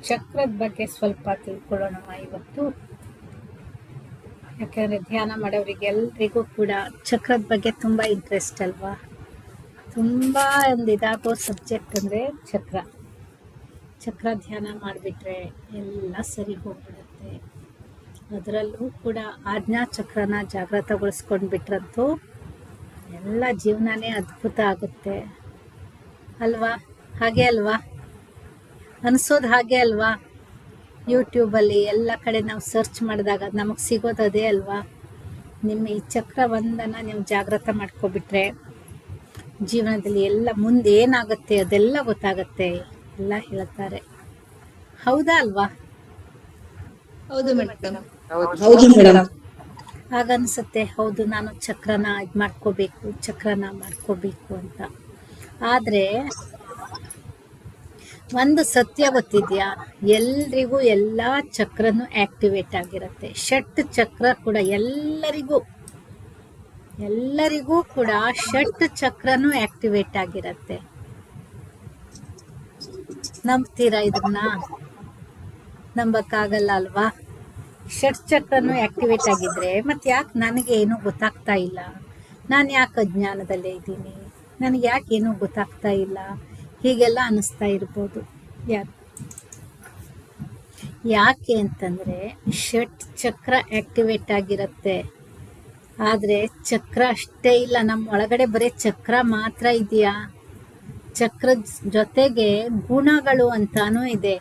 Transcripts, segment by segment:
ಚಕ್ರದ ಬಗ್ಗೆ ಸ್ವಲ್ಪ ತಿಳ್ಕೊಳ್ಳೋಣ ಇವತ್ತು. ಯಾಕಂದರೆ ಧ್ಯಾನ ಮಾಡೋರಿಗೆ ಎಲ್ರಿಗೂ ಕೂಡ ಚಕ್ರದ ಬಗ್ಗೆ ತುಂಬ ಇಂಟ್ರೆಸ್ಟ್ ಅಲ್ವಾ. ತುಂಬ ಒಂದು ಇದಾಗೋ ಸಬ್ಜೆಕ್ಟ್ ಅಂದರೆ ಚಕ್ರ ಧ್ಯಾನ ಮಾಡಿಬಿಟ್ರೆ ಎಲ್ಲ ಸರಿ ಹೋಗ್ಬಿಡುತ್ತೆ. ಅದರಲ್ಲೂ ಕೂಡ ಆಜ್ಞಾ ಚಕ್ರನ ಜಾಗೃತಗೊಳಿಸ್ಕೊಂಡು ಬಿಟ್ರಂತೂ ಎಲ್ಲ ಜೀವನನೇ ಅದ್ಭುತ ಆಗುತ್ತೆ ಅಲ್ವಾ. ಹಾಗೆ ಅಲ್ವಾ, ಅನಿಸೋದು ಹಾಗೆ ಅಲ್ವಾ. ಯೂಟ್ಯೂಬಲ್ಲಿ ಎಲ್ಲ ಕಡೆ ನಾವು ಸರ್ಚ್ ಮಾಡಿದಾಗ ನಮಗೆ ಸಿಗೋದು ಅದೇ ಅಲ್ವಾ. ನಿಮ್ಮ ಈ ಚಕ್ರವೊಂದನ್ನು ನೀವು ಜಾಗೃತ ಮಾಡ್ಕೊಬಿಟ್ರೆ ಜೀವನದಲ್ಲಿ ಎಲ್ಲ ಮುಂದೆ ಏನಾಗುತ್ತೆ ಅದೆಲ್ಲ ಗೊತ್ತಾಗುತ್ತೆ ಎಲ್ಲ ಹೇಳ್ತಾರೆ. ಹೌದಾ ಅಲ್ವಾ? ಹೌದು ಮೇಡಮ್. ಹಾಗನ್ಸುತ್ತೆ, ಹೌದು ನಾನು ಚಕ್ರನ ಇದು ಮಾಡ್ಕೋಬೇಕು ಅಂತ. ಆದರೆ ಒಂದು ಸತ್ಯ ಗೊತ್ತಿದೆಯಾ, ಎಲ್ರಿಗೂ ಎಲ್ಲ ಚಕ್ರನೂ ಆಕ್ಟಿವೇಟ್ ಆಗಿರುತ್ತೆ. ಷಟ್ ಚಕ್ರ ಕೂಡ ಎಲ್ಲರಿಗೂ ಕೂಡ ಷಟ್ ಚಕ್ರನೂ ಆಕ್ಟಿವೇಟ್ ಆಗಿರುತ್ತೆ. ನಂಬ್ತೀರಾ ಇದನ್ನ? ನಂಬಕ್ಕಾಗಲ್ಲ ಅಲ್ವಾ. ಷಟ್ ಚಕ್ರನೂ ಆಕ್ಟಿವೇಟ್ ಆಗಿದ್ರೆ ಮತ್ತೆ ಯಾಕೆ ನನಗೆ ಏನೂ ಗೊತ್ತಾಗ್ತಾ ಇಲ್ಲ, ನಾನು ಯಾಕೆ ಅಜ್ಞಾನದಲ್ಲೇ ಇದ್ದೀನಿ, ನನಗೆ ಯಾಕೆ ಏನೂ ಗೊತ್ತಾಗ್ತಾ ಇಲ್ಲ, ಹೀಗೆಲ್ಲ ಅನ್ನಿಸ್ತಾ ಇರ್ಬೋದು. ಯಾಕೆ ಅಂತಂದರೆ ಷಟ್ ಚಕ್ರ ಆಕ್ಟಿವೇಟ್ ಆಗಿರುತ್ತೆ. ಆದರೆ ಚಕ್ರ ಅಷ್ಟೇ ಇಲ್ಲ, ನಮ್ಮ ಒಳಗಡೆ ಬರೀ ಚಕ್ರ ಮಾತ್ರ ಇದೆಯಾ? ಚಕ್ರದ ಜೊತೆಗೆ ಗುಣಗಳು ಅಂತಾನೂ ಇದೆ.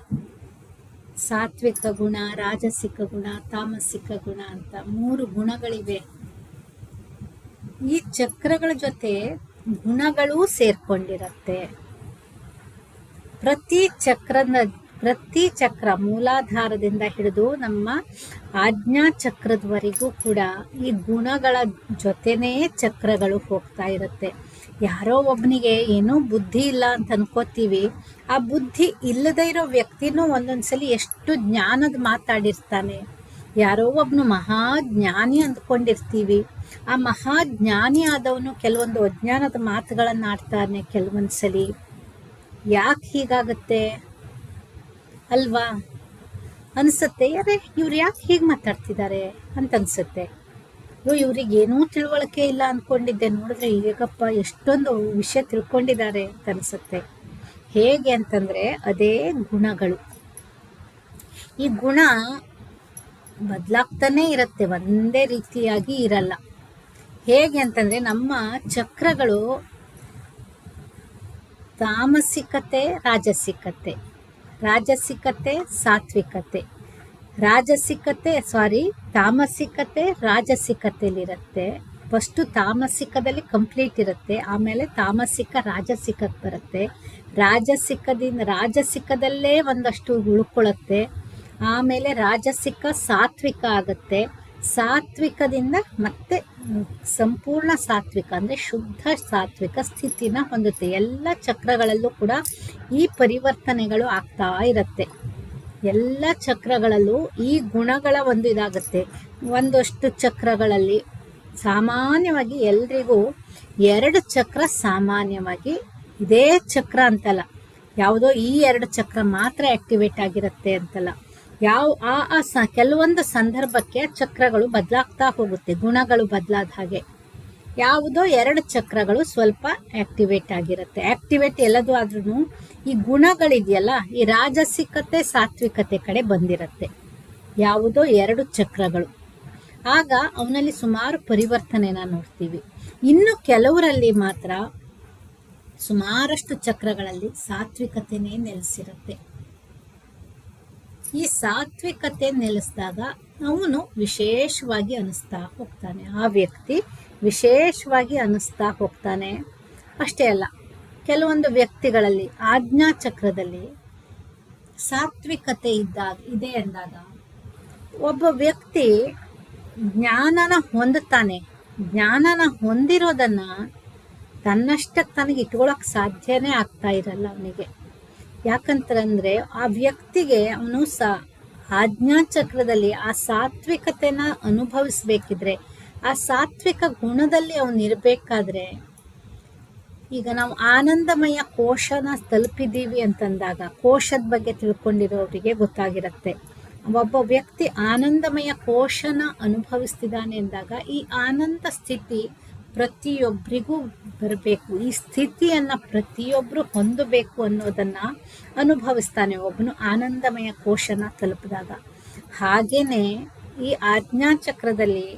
ಸಾತ್ವಿಕ ಗುಣ, ರಾಜಸಿಕ ಗುಣ, ತಾಮಸಿಕ ಗುಣ ಅಂತ 3 ಗುಣಗಳಿವೆ. ಈ ಚಕ್ರಗಳ ಜೊತೆ ಗುಣಗಳೂ ಸೇರ್ಕೊಂಡಿರತ್ತೆ. ಪ್ರತಿ ಚಕ್ರ ಮೂಲಾಧಾರದಿಂದ ಹಿಡಿದು ನಮ್ಮ ಆಜ್ಞಾ ಚಕ್ರದವರೆಗೂ ಕೂಡ ಈ ಗುಣಗಳ ಜೊತೆನೇ ಚಕ್ರಗಳು ಹೋಗ್ತಾ ಇರುತ್ತೆ. ಯಾರೋ ಒಬ್ಬನಿಗೆ ಏನೋ ಬುದ್ಧಿ ಇಲ್ಲ ಅಂತ ಅನ್ಕೋತೀವಿ. ಆ ಬುದ್ಧಿ ಇಲ್ಲದೇ ಇರೋ ವ್ಯಕ್ತಿನೂ ಒಂದೊಂದ್ಸಲಿ ಎಷ್ಟು ಜ್ಞಾನದ ಮಾತಾಡಿರ್ತಾನೆ. ಯಾರೋ ಒಬ್ಬನು ಮಹಾಜ್ಞಾನಿ ಅಂದ್ಕೊಂಡಿರ್ತೀವಿ. ಆ ಮಹಾಜ್ಞಾನಿ ಆದವನು ಕೆಲವೊಂದು ಅಜ್ಞಾನದ ಮಾತುಗಳನ್ನು ಆಡ್ತಾನೆ ಕೆಲವೊಂದ್ಸಲಿ. ಯಾಕೆ ಹೀಗಾಗತ್ತೆ ಅಲ್ವಾ? ಅನಿಸುತ್ತೆ, ಯಾರೇ ಇವ್ರು ಯಾಕೆ ಹೀಗೆ ಮಾತಾಡ್ತಿದ್ದಾರೆ ಅಂತ ಅನ್ಸುತ್ತೆ. ಇವ್ರಿಗೇನೂ ತಿಳುವಳಿಕೆ ಇಲ್ಲ ಅಂದ್ಕೊಂಡಿದ್ದೆ, ನೋಡಿದ್ರೆ ಈಗಪ್ಪ ಎಷ್ಟೊಂದು ವಿಷಯ ತಿಳ್ಕೊಂಡಿದ್ದಾರೆ ಅಂತ ಅನಿಸುತ್ತೆ. ಹೇಗೆ ಅಂತಂದರೆ ಅದೇ ಗುಣಗಳು. ಈ ಗುಣ ಬದಲಾಗ್ತಾನೇ ಇರುತ್ತೆ, ಒಂದೇ ರೀತಿಯಾಗಿ ಇರಲ್ಲ. ಹೇಗೆ ಅಂತಂದರೆ ನಮ್ಮ ಚಕ್ರಗಳು ತಾಮಸಿಕತೆ, ರಾಜಸಿಕತೆ, ಸಾತ್ವಿಕತೆ, ತಾಮಸಿಕತೆ ರಾಜಸಿಕತೆಯಲ್ಲಿರುತ್ತೆ. ಫಸ್ಟು ತಾಮಸಿಕದಲ್ಲಿ ಕಂಪ್ಲೀಟ್ ಇರುತ್ತೆ, ಆಮೇಲೆ ತಾಮಸಿಕ ರಾಜಸಿಕಕ್ಕೆ ಬರುತ್ತೆ. ರಾಜಸಿಕದಲ್ಲೇ ಒಂದಷ್ಟು ಉಳ್ಕೊಳ್ಳುತ್ತೆ, ಆಮೇಲೆ ರಾಜಸಿಕ ಸಾತ್ವಿಕ ಆಗುತ್ತೆ. ಸಾತ್ವಿಕದಿಂದ ಮತ್ತೆ ಸಂಪೂರ್ಣ ಸಾತ್ವಿಕ ಅಂದರೆ ಶುದ್ಧ ಸಾತ್ವಿಕ ಸ್ಥಿತಿನ ಹೊಂದುತ್ತೆ. ಎಲ್ಲ ಚಕ್ರಗಳಲ್ಲೂ ಕೂಡ ಈ ಪರಿವರ್ತನೆಗಳು ಆಗ್ತಾ ಇರುತ್ತೆ. ಎಲ್ಲ ಚಕ್ರಗಳಲ್ಲೂ ಈ ಗುಣಗಳ ಒಂದು ಇದಾಗುತ್ತೆ. ಒಂದಷ್ಟು ಚಕ್ರಗಳಲ್ಲಿ ಸಾಮಾನ್ಯವಾಗಿ ಎಲ್ರಿಗೂ 2 ಚಕ್ರ ಸಾಮಾನ್ಯವಾಗಿ, ಇದೇ ಚಕ್ರ ಅಂತಲ್ಲ, ಯಾವುದೋ ಈ 2 ಚಕ್ರ ಮಾತ್ರ ಆಕ್ಟಿವೇಟ್ ಆಗಿರುತ್ತೆ ಅಂತಲ್ಲ. ಕೆಲವೊಂದು ಸಂದರ್ಭಕ್ಕೆ ಚಕ್ರಗಳು ಬದಲಾಗ್ತಾ ಹೋಗುತ್ತೆ, ಗುಣಗಳು ಬದಲಾದ ಹಾಗೆ. ಯಾವುದೋ 2 ಚಕ್ರಗಳು ಸ್ವಲ್ಪ ಆಕ್ಟಿವೇಟ್ ಆಗಿರುತ್ತೆ. ಆಕ್ಟಿವೇಟ್ ಎಲ್ಲದೂ ಆದ್ರೂ ಈ ಗುಣಗಳಿದೆಯಲ್ಲ, ಈ ರಾಜಸಿಕತೆ ಸಾತ್ವಿಕತೆ ಕಡೆ ಬಂದಿರುತ್ತೆ ಯಾವುದೋ 2 ಚಕ್ರಗಳು. ಆಗ ಅವನಲ್ಲಿ ಸುಮಾರು ಪರಿವರ್ತನೆನ ನೋಡ್ತೀವಿ. ಇನ್ನು ಕೆಲವರಲ್ಲಿ ಮಾತ್ರ ಸುಮಾರಷ್ಟು ಚಕ್ರಗಳಲ್ಲಿ ಸಾತ್ವಿಕತೆನೇ ನೆಲೆಸಿರುತ್ತೆ. ಈ ಸಾತ್ವಿಕತೆ ನೆಲೆಸಿದಾಗ ಅವನು ವಿಶೇಷವಾಗಿ ಅನಿಸ್ತಾ ಹೋಗ್ತಾನೆ, ಆ ವ್ಯಕ್ತಿ ವಿಶೇಷವಾಗಿ ಅನಿಸ್ತಾ ಹೋಗ್ತಾನೆ. ಅಷ್ಟೇ ಅಲ್ಲ, ಕೆಲವೊಂದು ವ್ಯಕ್ತಿಗಳಲ್ಲಿ ಆಜ್ಞಾ ಚಕ್ರದಲ್ಲಿ ಸಾತ್ವಿಕತೆ ಇದೆ ಅಂದಾಗ ಒಬ್ಬ ವ್ಯಕ್ತಿ ಜ್ಞಾನನ ಹೊಂದುತ್ತಾನೆ. ಜ್ಞಾನನ ಹೊಂದಿರೋದನ್ನ ತನ್ನಷ್ಟಕ್ಕೆ ತನಗೆ ಇಟ್ಕೊಳ್ಳೋಕೆ ಸಾಧ್ಯನೇ ಆಗ್ತಾ ಇರಲ್ಲ ಅವನಿಗೆ. ಯಾಕಂತಂದ್ರೆ ಆ ವ್ಯಕ್ತಿಗೆ ಅವನು ಆಜ್ಞಾ ಚಕ್ರದಲ್ಲಿ ಆ ಸಾತ್ವಿಕತೆನ ಅನುಭವಿಸ್ಬೇಕಿದ್ರೆ, ಆ ಸಾತ್ವಿಕ ಗುಣದಲ್ಲಿ ಅವನಿರ್ಬೇಕಾದ್ರೆ ಈಗ ನಾವು ಆನಂದಮಯ ಕೋಶನ ತಲುಪಿದ್ದೀವಿ ಅಂತಂದಾಗ ಕೋಶದ ಬಗ್ಗೆ ತಿಳ್ಕೊಂಡಿರೋರಿಗೆ ಗೊತ್ತಾಗಿರುತ್ತೆ. ಒಬ್ಬ ವ್ಯಕ್ತಿ ಆನಂದಮಯ ಕೋಶನ ಅನುಭವಿಸ್ತಿದ್ದಾನೆ ಅಂದಾಗ ಈ ಆನಂದ ಸ್ಥಿತಿ ಪ್ರತಿಯೊಬ್ಬರಿಗೂ ಬರಬೇಕು, ಈ ಸ್ಥಿತಿಯನ್ನು ಪ್ರತಿಯೊಬ್ಬರು ಹೊಂದಬೇಕು ಅನ್ನೋದನ್ನು ಅನುಭವಿಸ್ತಾನೆ ಒಬ್ಬನು ಆನಂದಮಯ ಕೋಶನ ತಲುಪಿದಾಗ. ಹಾಗೇನೆ ಈ ಆಜ್ಞಾಚಕ್ರದಲ್ಲಿ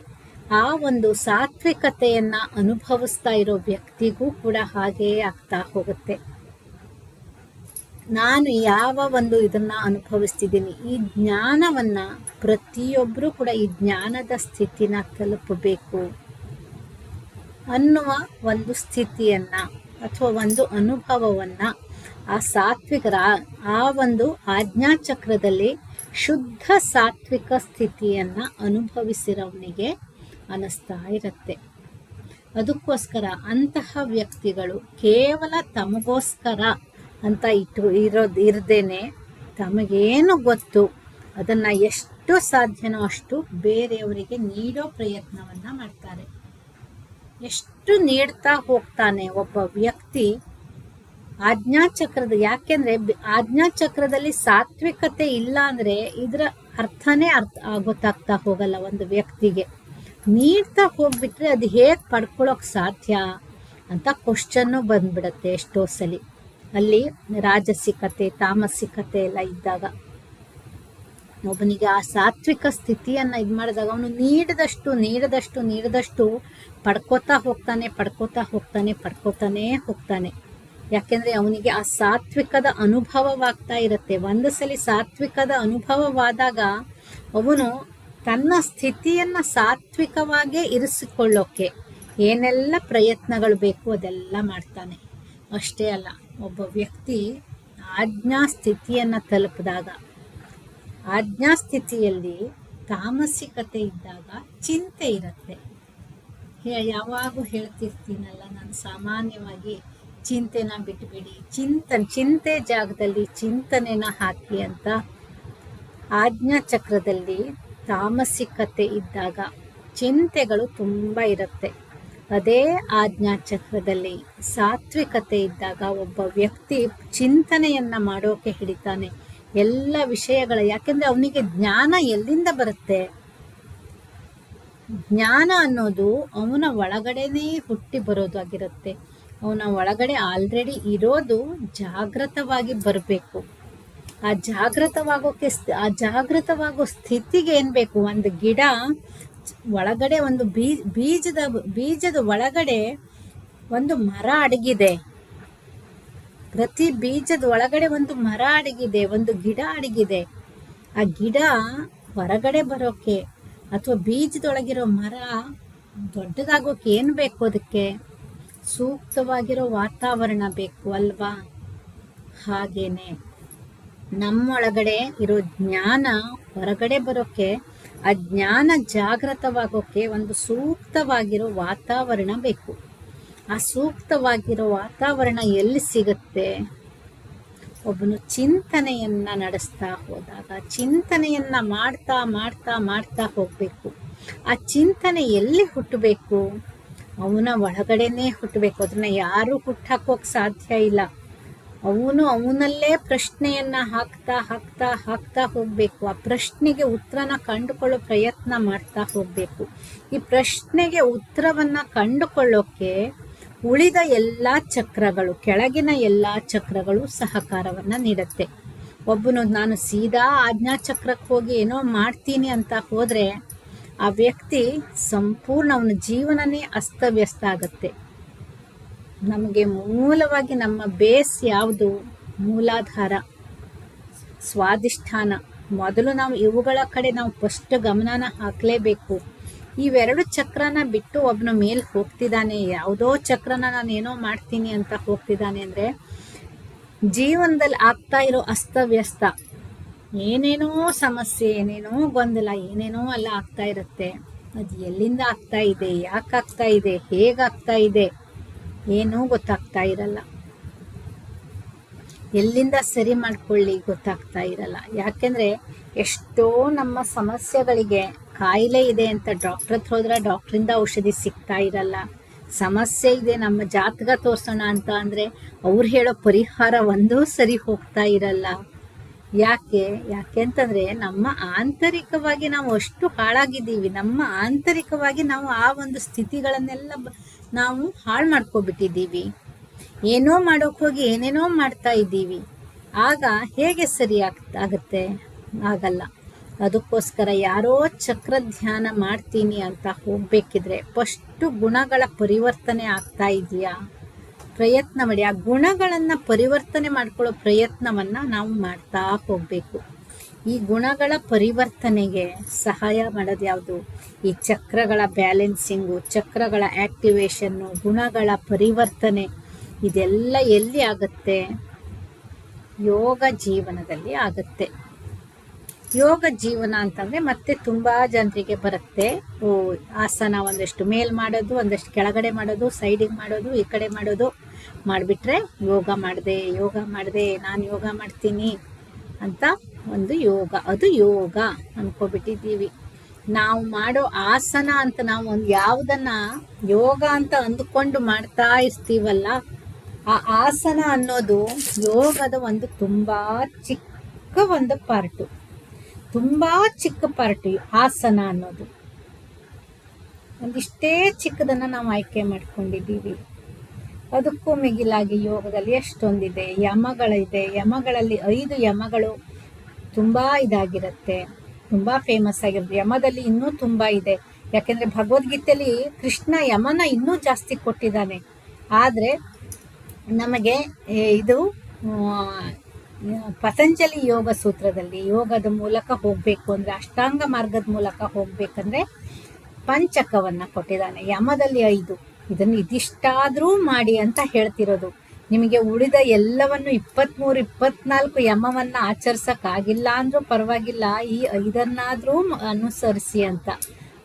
ಆ ಒಂದು ಸಾತ್ವಿಕತೆಯನ್ನು ಅನುಭವಿಸ್ತಾ ಇರೋ ವ್ಯಕ್ತಿಗೂ ಕೂಡ ಹಾಗೆಯೇ ಆಗ್ತಾ ಹೋಗುತ್ತೆ. ನಾನು ಯಾವ ಒಂದು ಇದನ್ನ ಅನುಭವಿಸ್ತಿದ್ದೀನಿ, ಈ ಜ್ಞಾನವನ್ನು ಪ್ರತಿಯೊಬ್ಬರೂ ಕೂಡ ಈ ಜ್ಞಾನದ ಸ್ಥಿತಿನ ತಲುಪಬೇಕು ಅನ್ನುವ ಒಂದು ಸ್ಥಿತಿಯನ್ನು ಅಥವಾ ಒಂದು ಅನುಭವವನ್ನು ಆ ಸಾತ್ವಿಕರ ಆ ಒಂದು ಆಜ್ಞಾಚಕ್ರದಲ್ಲಿ ಶುದ್ಧ ಸಾತ್ವಿಕ ಸ್ಥಿತಿಯನ್ನು ಅನುಭವಿಸಿರೋವನಿಗೆ ಅನ್ನಿಸ್ತಾ ಇರುತ್ತೆ. ಅದಕ್ಕೋಸ್ಕರ ಅಂತಹ ವ್ಯಕ್ತಿಗಳು ಕೇವಲ ತಮಗೋಸ್ಕರ ಅಂತ ಇರದೇನೆ ತಮಗೇನು ಗೊತ್ತು ಅದನ್ನು ಎಷ್ಟು ಸಾಧ್ಯನೋ ಅಷ್ಟು ಬೇರೆಯವರಿಗೆ ನೀಡೋ ಪ್ರಯತ್ನವನ್ನು ಮಾಡ್ತಾರೆ. ಎಷ್ಟು ನೀಡ್ತಾ ಹೋಗ್ತಾನೆ ಒಬ್ಬ ವ್ಯಕ್ತಿ ಆಜ್ಞಾಚಕ್ರದ. ಯಾಕೆಂದರೆ ಆಜ್ಞಾಚಕ್ರದಲ್ಲಿ ಸಾತ್ವಿಕತೆ ಇಲ್ಲ ಅಂದರೆ ಇದರ ಅರ್ಥನೇ ಗೊತ್ತಾಗ್ತಾ ಹೋಗಲ್ಲ ಒಂದು ವ್ಯಕ್ತಿಗೆ. ನೀಡ್ತಾ ಹೋಗ್ಬಿಟ್ರೆ ಅದು ಹೇಗೆ ಪಡ್ಕೊಳ್ಳೋಕೆ ಸಾಧ್ಯ ಅಂತ ಕ್ವಶನ್ನು ಬಂದ್ಬಿಡತ್ತೆ ಎಷ್ಟೋ ಸಲಿ. ಅಲ್ಲಿ ರಾಜಸಿಕತೆ ತಾಮಸಿಕತೆ ಎಲ್ಲ ಇದ್ದಾಗ ಒಬ್ಬನಿಗೆ ಆ ಸಾತ್ವಿಕ ಸ್ಥಿತಿಯನ್ನು ಇದು ಮಾಡಿದಾಗ ಅವನು ನೀಡದಷ್ಟು ಪಡ್ಕೋತಾನೇ ಹೋಗ್ತಾನೆ. ಯಾಕೆಂದರೆ ಅವನಿಗೆ ಆ ಸಾತ್ವಿಕದ ಅನುಭವವಾಗ್ತಾ ಇರುತ್ತೆ. ಒಂದು ಸಲ ಸಾತ್ವಿಕದ ಅನುಭವವಾದಾಗ ಅವನು ತನ್ನ ಸ್ಥಿತಿಯನ್ನು ಸಾತ್ವಿಕವಾಗೇ ಇರಿಸಿಕೊಳ್ಳೋಕೆ ಏನೆಲ್ಲ ಪ್ರಯತ್ನಗಳು ಬೇಕು ಅದೆಲ್ಲ ಮಾಡ್ತಾನೆ. ಅಷ್ಟೇ ಅಲ್ಲ, ಒಬ್ಬ ವ್ಯಕ್ತಿ ಆಜ್ಞಾ ಸ್ಥಿತಿಯನ್ನು ತಲುಪಿದಾಗ, ಆಜ್ಞಾ ಸ್ಥಿತಿಯಲ್ಲಿ ತಾಮಸಿಕತೆ ಇದ್ದಾಗ ಚಿಂತೆ ಇರುತ್ತೆ. ಯಾವಾಗೂ ಹೇಳ್ತಿರ್ತೀನಲ್ಲ ನಾನು ಸಾಮಾನ್ಯವಾಗಿ, ಚಿಂತೆನ ಬಿಟ್ಬಿಡಿ, ಚಿಂತೆ ಜಾಗದಲ್ಲಿ ಚಿಂತನೆನ ಹಾಕಿ ಅಂತ. ಆಜ್ಞಾ ಚಕ್ರದಲ್ಲಿ ತಾಮಸಿಕತೆ ಇದ್ದಾಗ ಚಿಂತೆಗಳು ತುಂಬ ಇರುತ್ತೆ. ಅದೇ ಆಜ್ಞಾ ಚಕ್ರದಲ್ಲಿ ಸಾತ್ವಿಕತೆ ಇದ್ದಾಗ ಒಬ್ಬ ವ್ಯಕ್ತಿ ಚಿಂತನೆಯನ್ನು ಮಾಡೋಕೆ ಹಿಡಿತಾನೆ ಎಲ್ಲ ವಿಷಯಗಳ. ಯಾಕೆಂದರೆ ಅವನಿಗೆ ಜ್ಞಾನ ಎಲ್ಲಿಂದ ಬರುತ್ತೆ? ಜ್ಞಾನ ಅನ್ನೋದು ಅವನ ಒಳಗಡೆನೇ ಹುಟ್ಟಿ ಬರೋದಾಗಿರುತ್ತೆ. ಅವನ ಒಳಗಡೆ ಆಲ್ರೆಡಿ ಇರೋದು ಜಾಗೃತವಾಗಿ ಬರಬೇಕು. ಆ ಜಾಗೃತವಾಗೋ ಸ್ಥಿತಿಗೆ ಏನು ಬೇಕು? ಒಂದು ಗಿಡ ಒಳಗಡೆ ಒಂದು ಬೀಜದ ಒಳಗಡೆ ಒಂದು ಮರ ಅಡಗಿದೆ. ಪ್ರತಿ ಬೀಜದ ಒಳಗಡೆ ಒಂದು ಮರ ಅಡಗಿದೆ, ಒಂದು ಗಿಡ ಅಡಗಿದೆ. ಆ ಗಿಡ ಹೊರಗಡೆ ಬರೋಕೆ ಅಥವಾ ಬೀಜದೊಳಗಿರೋ ಮರ ದೊಡ್ಡದಾಗೋಕೆ ಏನು ಬೇಕು? ಅದಕ್ಕೆ ಸೂಕ್ತವಾಗಿರೋ ವಾತಾವರಣ ಬೇಕು ಅಲ್ವಾ? ಹಾಗೇನೆ ನಮ್ಮೊಳಗಡೆ ಇರೋ ಜ್ಞಾನ ಹೊರಗಡೆ ಬರೋಕೆ, ಆ ಜ್ಞಾನ ಜಾಗೃತವಾಗೋಕೆ ಒಂದು ಸೂಕ್ತವಾಗಿರೋ ವಾತಾವರಣ ಬೇಕು. ಆ ಸೂಕ್ತವಾಗಿರೋ ವಾತಾವರಣ ಎಲ್ಲಿ ಸಿಗುತ್ತೆ? ಒಬ್ಬನು ಚಿಂತನೆಯನ್ನು ನಡೆಸ್ತಾ ಹೋದಾಗ, ಚಿಂತನೆಯನ್ನು ಮಾಡ್ತಾ ಹೋಗಬೇಕು. ಆ ಚಿಂತನೆ ಎಲ್ಲಿ ಹುಟ್ಟಬೇಕು? ಅವನ ಒಳಗಡೆನೇ ಹುಟ್ಟಬೇಕು. ಅದನ್ನು ಯಾರೂ ಹುಟ್ಟಾಕೋಕೆ ಸಾಧ್ಯ ಇಲ್ಲ. ಅವನಲ್ಲೇ ಪ್ರಶ್ನೆಯನ್ನು ಹಾಕ್ತಾ ಹೋಗಬೇಕು. ಆ ಪ್ರಶ್ನೆಗೆ ಉತ್ತರನ ಕಂಡುಕೊಳ್ಳೋ ಪ್ರಯತ್ನ ಮಾಡ್ತಾ ಹೋಗಬೇಕು. ಈ ಪ್ರಶ್ನೆಗೆ ಉತ್ತರವನ್ನು ಕಂಡುಕೊಳ್ಳೋಕೆ ಉಳಿದ ಎಲ್ಲ ಚಕ್ರಗಳು, ಕೆಳಗಿನ ಎಲ್ಲ ಚಕ್ರಗಳು ಸಹಕಾರವನ್ನು ನೀಡುತ್ತೆ. ಒಬ್ಬನು ನಾನು ಸೀದಾ ಆಜ್ಞಾಚಕ್ರಕ್ಕೆ ಹೋಗಿ ಏನೋ ಮಾಡ್ತೀನಿ ಅಂತ ಹೋದರೆ ಆ ವ್ಯಕ್ತಿ ಸಂಪೂರ್ಣ ಅವನ ಜೀವನನೇ ಅಸ್ತವ್ಯಸ್ತ ಆಗುತ್ತೆ. ನಮಗೆ ಮೂಲವಾಗಿ ನಮ್ಮ ಬೇಸ್ ಯಾವುದು? ಮೂಲಾಧಾರ, ಸ್ವಾಧಿಷ್ಠಾನ. ಮೊದಲು ನಾವು ಇವುಗಳ ಕಡೆ ನಾವು ಫಸ್ಟ್ ಗಮನನ ಹಾಕಲೇಬೇಕು. ಇವೆರಡು ಚಕ್ರನ ಬಿಟ್ಟು ಒಬ್ಬನ ಮೇಲೆ ಹೋಗ್ತಿದ್ದಾನೆ, ಯಾವುದೋ ಚಕ್ರನ ನಾನು ಏನೋ ಮಾಡ್ತೀನಿ ಅಂತ ಹೋಗ್ತಿದ್ದಾನೆ ಅಂದರೆ ಜೀವನದಲ್ಲಿ ಆಗ್ತಾ ಇರೋ ಅಸ್ತವ್ಯಸ್ತ, ಏನೇನೋ ಸಮಸ್ಯೆ, ಏನೇನೋ ಗೊಂದಲ, ಏನೇನೋ ಎಲ್ಲ ಆಗ್ತಾ ಇರುತ್ತೆ. ಅದು ಎಲ್ಲಿಂದ ಆಗ್ತಾ ಇದೆ, ಯಾಕೆ ಆಗ್ತಾ ಇದೆ, ಹೇಗಾಗ್ತಾ ಇದೆ ಏನೂ ಗೊತ್ತಾಗ್ತಾ ಇರಲ್ಲ. ಎಲ್ಲಿಂದ ಸರಿ ಮಾಡ್ಕೊಳ್ಳಿ ಗೊತ್ತಾಗ್ತಾ ಇರಲ್ಲ. ಯಾಕೆಂದರೆ ಎಷ್ಟೋ ನಮ್ಮ ಸಮಸ್ಯೆಗಳಿಗೆ ಕಾಯಿಲೆ ಇದೆ ಅಂತ ಡಾಕ್ಟ್ರ್ ಹತ್ರ ಹೋದ್ರೆ ಡಾಕ್ಟ್ರಿಂದ ಔಷಧಿ ಸಿಗ್ತಾ ಇರಲ್ಲ. ಸಮಸ್ಯೆ ಇದೆ, ನಮ್ಮ ಜಾತಕ ತೋರ್ಸೋಣ ಅಂತ ಅಂದರೆ ಅವ್ರು ಹೇಳೋ ಪರಿಹಾರ ಒಂದೂ ಸರಿ ಹೋಗ್ತಾ ಇರಲ್ಲ. ಯಾಕೆ ಅಂತಂದರೆ ನಮ್ಮ ಆಂತರಿಕವಾಗಿ ನಾವು ಅಷ್ಟು ಹಾಳಾಗಿದ್ದೀವಿ. ನಮ್ಮ ಆಂತರಿಕವಾಗಿ ನಾವು ಆ ಒಂದು ಸ್ಥಿತಿಗಳನ್ನೆಲ್ಲ ನಾವು ಹಾಳು ಮಾಡ್ಕೊಬಿಟ್ಟಿದ್ದೀವಿ. ಏನೋ ಮಾಡೋಕೆ ಹೋಗಿ ಏನೇನೋ ಮಾಡ್ತಾ ಇದ್ದೀವಿ. ಆಗ ಹೇಗೆ ಸರಿ ಆಗುತ್ತೆ? ಆಗಲ್ಲ. ಅದಕ್ಕೋಸ್ಕರ ಯಾರೋ ಚಕ್ರ ಧ್ಯಾನ ಮಾಡ್ತೀನಿ ಅಂತ ಹೋಗ್ಬೇಕಿದ್ರೆ ಫಸ್ಟು ಗುಣಗಳ ಪರಿವರ್ತನೆ ಆಗ್ತಾ ಇದೆಯಾ ಪ್ರಯತ್ನ ಮಾಡಿ. ಆ ಗುಣಗಳನ್ನು ಪರಿವರ್ತನೆ ಮಾಡ್ಕೊಳ್ಳೋ ಪ್ರಯತ್ನವನ್ನು ನಾವು ಮಾಡ್ತಾ ಹೋಗಬೇಕು. ಈ ಗುಣಗಳ ಪರಿವರ್ತನೆಗೆ ಸಹಾಯ ಮಾಡೋದು ಯಾವುದು? ಈ ಚಕ್ರಗಳ ಬ್ಯಾಲೆನ್ಸಿಂಗು, ಚಕ್ರಗಳ ಆ್ಯಕ್ಟಿವೇಶನ್ನು, ಗುಣಗಳ ಪರಿವರ್ತನೆ. ಇದೆಲ್ಲ ಎಲ್ಲಿ ಆಗುತ್ತೆ? ಯೋಗ ಜೀವನದಲ್ಲಿ ಆಗುತ್ತೆ. ಯೋಗ ಜೀವನ ಅಂತಂದರೆ ಮತ್ತೆ ತುಂಬ ಜನರಿಗೆ ಬರುತ್ತೆ. ಆಸನ ಒಂದಷ್ಟು ಮೇಲ್ ಮಾಡೋದು, ಒಂದಷ್ಟು ಕೆಳಗಡೆ ಮಾಡೋದು, ಸೈಡಿಗೆ ಮಾಡೋದು, ಈ ಕಡೆ ಮಾಡೋದು ಮಾಡಿಬಿಟ್ರೆ ಯೋಗ ಮಾಡಿದೆ ನಾನು ಯೋಗ ಮಾಡ್ತೀನಿ ಅಂತ ಒಂದು ಯೋಗ, ಅದು ಯೋಗ ಅಂದ್ಕೊಬಿಟ್ಟಿದ್ದೀವಿ. ನಾವು ಮಾಡೋ ಆಸನ ಅಂತ ನಾವು ಒಂದು ಯಾವುದನ್ನ ಯೋಗ ಅಂತ ಅಂದುಕೊಂಡು ಮಾಡ್ತಾ ಇರ್ತೀವಲ್ಲ, ಆ ಆಸನ ಅನ್ನೋದು ಯೋಗದ ಒಂದು ತುಂಬ ಚಿಕ್ಕ ಒಂದು ಪಾರ್ಟು, ತುಂಬ ಚಿಕ್ಕ ಪಾರ್ಟ್. ಆಸನ ಅನ್ನೋದು ಒಂದಿಷ್ಟೇ ಚಿಕ್ಕದನ್ನು ನಾವು ಆಯ್ಕೆ ಮಾಡ್ಕೊಂಡಿದ್ದೀವಿ. ಅದಕ್ಕೂ ಮಿಗಿಲಾಗಿ ಯೋಗದಲ್ಲಿ ಎಷ್ಟೊಂದಿದೆ, ಯಮಗಳಿದೆ. ಯಮಗಳಲ್ಲಿ 5 ಯಮಗಳು ತುಂಬ ಇದಾಗಿರುತ್ತೆ, ತುಂಬ ಫೇಮಸ್ ಆಗಿರುತ್ತೆ. ಯಮದಲ್ಲಿ ಇನ್ನೂ ತುಂಬ ಇದೆ. ಯಾಕೆಂದರೆ ಭಗವದ್ಗೀತೆಯಲ್ಲಿ ಕೃಷ್ಣ ಯಮನ ಇನ್ನೂ ಜಾಸ್ತಿ ಕೊಟ್ಟಿದ್ದಾನೆ. ಆದರೆ ನಮಗೆ ಇದು ಪತಂಜಲಿ ಯೋಗ ಸೂತ್ರದಲ್ಲಿ ಯೋಗದ ಮೂಲಕ ಹೋಗಬೇಕು ಅಂದರೆ, ಅಷ್ಟಾಂಗ ಮಾರ್ಗದ ಮೂಲಕ ಹೋಗ್ಬೇಕಂದ್ರೆ ಪಂಚಕವನ್ನು ಕೊಟ್ಟಿದ್ದಾನೆ. ಯಮದಲ್ಲಿ 5, ಇದನ್ನು ಇದಿಷ್ಟಾದರೂ ಮಾಡಿ ಅಂತ ಹೇಳ್ತಿರೋದು. ನಿಮಗೆ ಉಳಿದ ಎಲ್ಲವನ್ನು 23, 24 ಯಮವನ್ನು ಆಚರಿಸೋಕ್ಕಾಗಿಲ್ಲ ಅಂದರೂ ಪರವಾಗಿಲ್ಲ, ಈ 5 ಅನುಸರಿಸಿ ಅಂತ.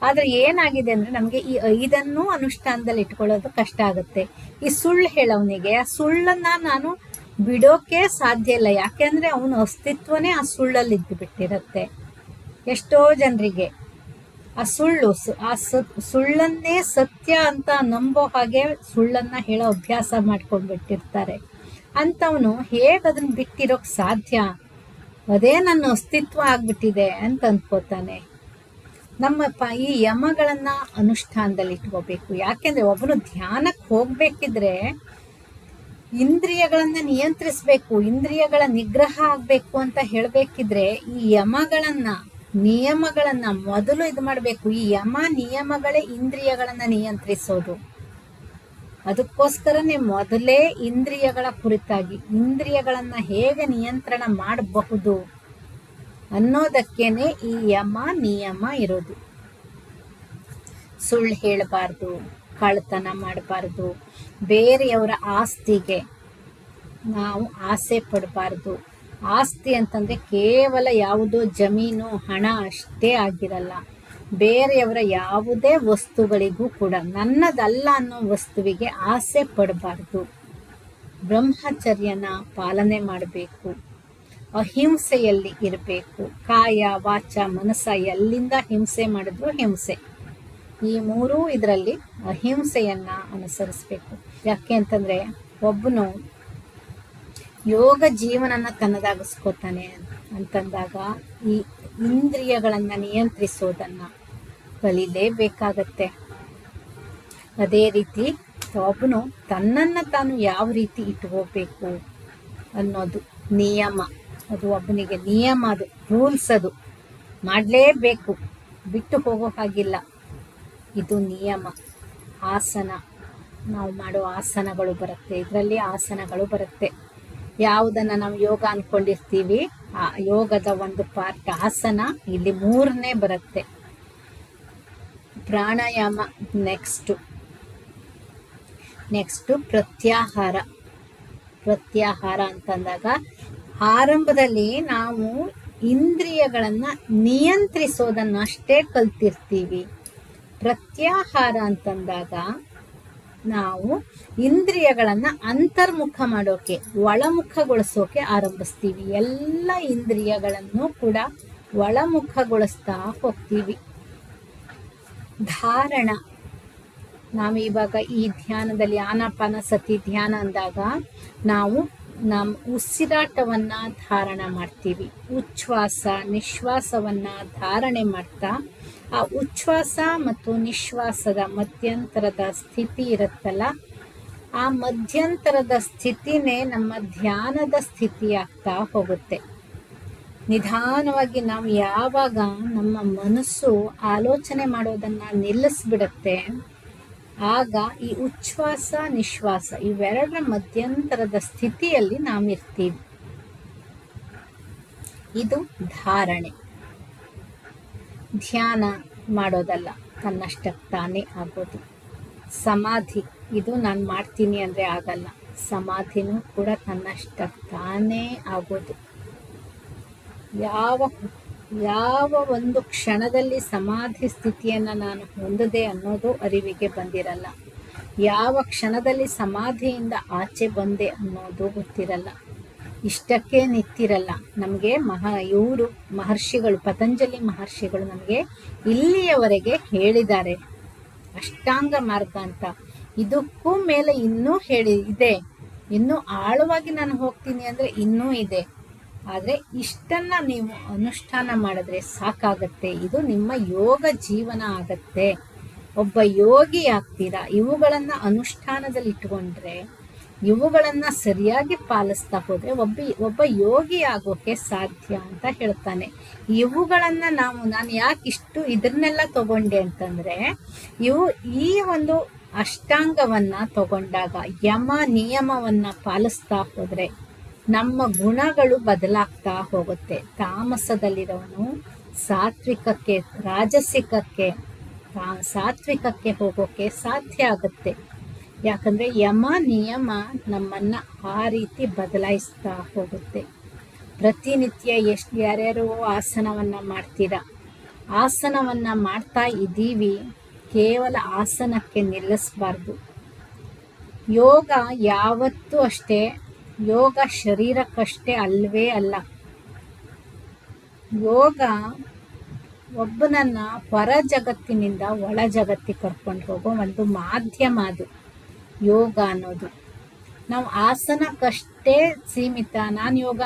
ಆದರೆ ಏನಾಗಿದೆ ಅಂದರೆ ನಮಗೆ ಈ 5 ಅನುಷ್ಠಾನದಲ್ಲಿ ಇಟ್ಕೊಳ್ಳೋದು ಕಷ್ಟ ಆಗುತ್ತೆ. ಈ ಸುಳ್ಳು ಹೇಳೋವನಿಗೆ ಆ ಸುಳ್ಳನ್ನು ನಾನು ಬಿಡೋಕೆ ಸಾಧ್ಯ ಇಲ್ಲ. ಯಾಕೆಂದರೆ ಅವನ ಅಸ್ತಿತ್ವನೇ ಆ ಸುಳ್ಳಲ್ಲಿ ಇದ್ದುಬಿಟ್ಟಿರುತ್ತೆ. ಎಷ್ಟೋ ಜನರಿಗೆ ಆ ಸುಳ್ಳನ್ನೇ ಸತ್ಯ ಅಂತ ನಂಬೋ ಹಾಗೆ ಸುಳ್ಳನ್ನು ಹೇಳೋ ಅಭ್ಯಾಸ ಮಾಡ್ಕೊಂಡ್ಬಿಟ್ಟಿರ್ತಾರೆ. ಅಂಥವನು ಹೇಗೆ ಅದನ್ನು ಬಿಟ್ಟಿರೋಕ್ಕೆ ಸಾಧ್ಯ? ಅದೇ ನನ್ನ ಅಸ್ತಿತ್ವ ಆಗ್ಬಿಟ್ಟಿದೆ ಅಂತ ಅಂದ್ಕೋತಾನೆ. ಈ ಯಮಗಳನ್ನು ಅನುಷ್ಠಾನದಲ್ಲಿ ಇಟ್ಕೋಬೇಕು. ಯಾಕೆಂದರೆ ಒಬ್ಬನು ಧ್ಯಾನಕ್ಕೆ ಹೋಗ್ಬೇಕಿದ್ರೆ ಇಂದ್ರಿಯಗಳನ್ನು ನಿಯಂತ್ರಿಸಬೇಕು, ಇಂದ್ರಿಯಗಳ ನಿಗ್ರಹ ಆಗಬೇಕು ಅಂತ ಹೇಳಬೇಕಿದ್ರೆ ಈ ನಿಯಮಗಳನ್ನು ಮೊದಲು ಇದು ಮಾಡಬೇಕು. ಈ ನಿಯಮಗಳೇ ಇಂದ್ರಿಯಗಳನ್ನು ನಿಯಂತ್ರಿಸೋದು. ಅದಕ್ಕೋಸ್ಕರನೇ ಮೊದಲೇ ಇಂದ್ರಿಯಗಳ ಕುರಿತಾಗಿ ಇಂದ್ರಿಯಗಳನ್ನು ಹೇಗೆ ನಿಯಂತ್ರಣ ಮಾಡಬಹುದು ಅನ್ನೋದಕ್ಕೇನೆ ಈ ನಿಯಮ ಇರೋದು. ಸುಳ್ಳು ಹೇಳಬಾರ್ದು, ಕಳ್ಳತನ ಮಾಡಬಾರ್ದು, ಬೇರೆಯವರ ಆಸ್ತಿಗೆ ನಾವು ಆಸೆ ಪಡಬಾರ್ದು. ಆಸ್ತಿ ಅಂತಂದರೆ ಕೇವಲ ಯಾವುದೋ ಜಮೀನು ಹಣ ಅಷ್ಟೇ ಆಗಿರಲ್ಲ. ಬೇರೆಯವರ ಯಾವುದೇ ವಸ್ತುಗಳಿಗೂ ಕೂಡ ನನ್ನದಲ್ಲ ಅನ್ನೋ ವಸ್ತುವಿಗೆ ಆಸೆ ಪಡಬಾರ್ದು. ಬ್ರಹ್ಮಚರ್ಯನ ಪಾಲನೆ ಮಾಡಬೇಕು, ಅಹಿಂಸೆಯಲ್ಲಿ ಇರಬೇಕು. ಕಾಯ ವಾಚ ಮನಸ್ಸ ಎಲ್ಲಿಂದ ಹಿಂಸೆ ಮಾಡಿದ್ರು ಹಿಂಸೆ. ಈ 3 ಇದರಲ್ಲಿ ಅಹಿಂಸೆಯನ್ನು ಅನುಸರಿಸಬೇಕು. ಯಾಕೆ ಅಂತಂದರೆ ಒಬ್ಬನು ಯೋಗ ಜೀವನನ ತನ್ನದಾಗಿಸ್ಕೋತಾನೆ ಅಂತಂದಾಗ ಈ ಇಂದ್ರಿಯಗಳನ್ನು ನಿಯಂತ್ರಿಸೋದನ್ನು ಕಲಿಲೇಬೇಕಾಗತ್ತೆ. ಅದೇ ರೀತಿ ಒಬ್ಬನು ತನ್ನನ್ನು ತಾನು ಯಾವ ರೀತಿ ಇಟ್ಕೋಬೇಕು ಅನ್ನೋದು ನಿಯಮ. ಅದು ಒಬ್ಬನಿಗೆ ನಿಯಮ, ಅದು ರೂಲ್ಸ್, ಅದು ಮಾಡಲೇಬೇಕು, ಬಿಟ್ಟು ಹೋಗೋ ಹಾಗಿಲ್ಲ. ಇದು ನಿಯಮ. ಆಸನ, ನಾವು ಮಾಡೋ ಆಸನಗಳು ಬರುತ್ತೆ, ಇದರಲ್ಲಿ ಆಸನಗಳು ಬರುತ್ತೆ. ಯಾವುದನ್ನು ನಾವು ಯೋಗ ಅಂದ್ಕೊಂಡಿರ್ತೀವಿ ಆ ಯೋಗದ ಒಂದು ಪಾರ್ಟ್ ಆಸನ ಇಲ್ಲಿ 3ನೇ ಬರುತ್ತೆ. ಪ್ರಾಣಾಯಾಮ ನೆಕ್ಸ್ಟು ಪ್ರತ್ಯಾಹಾರ ಅಂತಂದಾಗ ಆರಂಭದಲ್ಲಿ ನಾವು ಇಂದ್ರಿಯಗಳನ್ನು ನಿಯಂತ್ರಿಸೋದನ್ನು ಅಷ್ಟೇ ಕಲ್ತಿರ್ತೀವಿ. ಪ್ರತ್ಯಾಹಾರ ಅಂತಂದಾಗ ನಾವು ಇಂದ್ರಿಯಗಳನ್ನು ಅಂತರ್ಮುಖ ಮಾಡೋಕೆ, ಒಳಮುಖಗೊಳಿಸೋಕೆ ಆರಂಭಿಸ್ತೀವಿ. ಎಲ್ಲ ಇಂದ್ರಿಯಗಳನ್ನು ಕೂಡ ಒಳಮುಖಗೊಳಿಸ್ತಾ ಹೋಗ್ತೀವಿ. ನಾವು ಇವಾಗ ಈ ಧ್ಯಾನದಲ್ಲಿ ಆನಾಪಾನ ಸತಿ ಧ್ಯಾನ ಅಂದಾಗ ನಾವು ನಮ್ಮ ಉಸಿರಾಟವನ್ನು ಧಾರಣ ಮಾಡ್ತೀವಿ. ಉಚ್ಛ್ವಾಸ ನಿಶ್ವಾಸವನ್ನು ಧಾರಣೆ ಮಾಡ್ತಾ ಆ ಉಚ್ಛ್ವಾಸ ಮತ್ತು ನಿಶ್ವಾಸದ ಮಧ್ಯಂತರದ ಸ್ಥಿತಿ ಇರುತ್ತಲ್ಲ, ಆ ಮಧ್ಯಂತರದ ಸ್ಥಿತಿನೇ ನಮ್ಮ ಧ್ಯಾನದ ಸ್ಥಿತಿ ಆಗ್ತಾ ಹೋಗುತ್ತೆ. ನಿಧಾನವಾಗಿ ನಾವು ಯಾವಾಗ ನಮ್ಮ ಮನಸ್ಸು ಆಲೋಚನೆ ಮಾಡೋದನ್ನು ನಿಲ್ಲಿಸ್ಬಿಡುತ್ತೆ, ಆಗ ಈ ಉಚ್ಛ್ವಾಸ ನಿಶ್ವಾಸ ಇವೆರಡರ ಮಧ್ಯಂತರದ ಸ್ಥಿತಿಯಲ್ಲಿ ನಾವಿರ್ತೀವಿ. ಇದು ಧಾರಣೆ. ಧ್ಯಾನ ಮಾಡೋದಲ್ಲ, ತನ್ನಷ್ಟಕ್ಕೆ ತಾನೇ ಆಗೋದು. ಸಮಾಧಿ, ಇದು ನಾನು ಮಾಡ್ತೀನಿ ಅಂದರೆ ಆಗಲ್ಲ. ಸಮಾಧಿನೂ ಕೂಡ ತನ್ನಷ್ಟಕ್ಕೆ ತಾನೇ ಆಗೋದು. ಯಾವ ಒಂದು ಕ್ಷಣದಲ್ಲಿ ಸಮಾಧಿ ಸ್ಥಿತಿಯನ್ನು ನಾನು ಹೊಂದಿದೆ ಅನ್ನೋದು ಅರಿವಿಗೆ ಬಂದಿರಲ್ಲ. ಯಾವ ಕ್ಷಣದಲ್ಲಿ ಸಮಾಧಿಯಿಂದ ಆಚೆ ಬಂದೆ ಅನ್ನೋದು ಗೊತ್ತಿರಲ್ಲ. ಇಷ್ಟಕ್ಕೆ ನಿಂತಿರಲ್ಲ. ನಮಗೆ ಇವರು ಮಹರ್ಷಿಗಳು, ಪತಂಜಲಿ ಮಹರ್ಷಿಗಳು ನಮಗೆ ಇಲ್ಲಿಯವರೆಗೆ ಹೇಳಿದ್ದಾರೆ ಅಷ್ಟಾಂಗ ಮಾರ್ಗ ಅಂತ. ಇದಕ್ಕೂ ಮೇಲೆ ಇನ್ನೂ ಇದೆ. ಇನ್ನೂ ಆಳವಾಗಿ ನಾನು ಹೋಗ್ತೀನಿ ಅಂದರೆ ಇನ್ನೂ ಇದೆ. ಆದರೆ ಇಷ್ಟನ್ನು ನೀವು ಅನುಷ್ಠಾನ ಮಾಡಿದ್ರೆ ಸಾಕಾಗತ್ತೆ. ಇದು ನಿಮ್ಮ ಯೋಗ ಜೀವನ ಆಗತ್ತೆ. ಒಬ್ಬ ಯೋಗಿ ಆಗ್ತೀರಾ. ಇವುಗಳನ್ನು ಅನುಷ್ಠಾನದಲ್ಲಿ ಇಟ್ಕೊಂಡ್ರೆ, ಇವುಗಳನ್ನು ಸರಿಯಾಗಿ ಪಾಲಿಸ್ತಾ ಹೋದರೆ ಒಬ್ಬ ಯೋಗಿ ಆಗೋಕೆ ಸಾಧ್ಯ ಅಂತ ಹೇಳ್ತಾನೆ. ಇವುಗಳನ್ನು ನಾನು ಯಾಕೆ ಇದನ್ನೆಲ್ಲ ತಗೊಂಡೆ ಅಂತಂದರೆ, ಈ ಒಂದು ಅಷ್ಟಾಂಗವನ್ನು ತಗೊಂಡಾಗ ಯಮ ನಿಯಮವನ್ನು ಪಾಲಿಸ್ತಾ ಹೋದರೆ ನಮ್ಮ ಗುಣಗಳು ಬದಲಾಗ್ತಾ ಹೋಗುತ್ತೆ. ತಾಮಸದಲ್ಲಿರೋನು ಸಾತ್ವಿಕಕ್ಕೆ, ರಾಜಸಿಕಕ್ಕೆ, ಸಾತ್ವಿಕಕ್ಕೆ ಹೋಗೋಕೆ ಸಾಧ್ಯ ಆಗುತ್ತೆ. ಯಾಕಂದರೆ ಯಮ ನಿಯಮ ನಮ್ಮನ್ನು ಆ ರೀತಿ ಬದಲಾಯಿಸ್ತಾ ಹೋಗುತ್ತೆ. ಪ್ರತಿನಿತ್ಯ ಯಾರ್ಯಾರೋ ಆಸನವನ್ನು ಮಾಡ್ತೀರಾ. ಆಸನವನ್ನು ಮಾಡ್ತಾ ಇದ್ದೀವಿ, ಕೇವಲ ಆಸನಕ್ಕೆ ನಿಲ್ಲಿಸಬಾರ್ದು. ಯೋಗ ಯಾವತ್ತೂ ಅಷ್ಟೇ, ಯೋಗ ಶರೀರಕ್ಕಷ್ಟೇ ಅಲ್ವೇ ಅಲ್ಲ. ಯೋಗ ಒಬ್ಬನನ್ನ ಹೊರ ಜಗತ್ತಿನಿಂದ ಒಳ ಜಗತ್ತಿಗೆ ಕರ್ಕೊಂಡು ಹೋಗೋ ಒಂದು ಮಾಧ್ಯಮ. ಅದು ಯೋಗ ಅನ್ನೋದು. ನಾವು ಆಸನಕ್ಕಷ್ಟೇ ಸೀಮಿತ, ನಾನು ಯೋಗ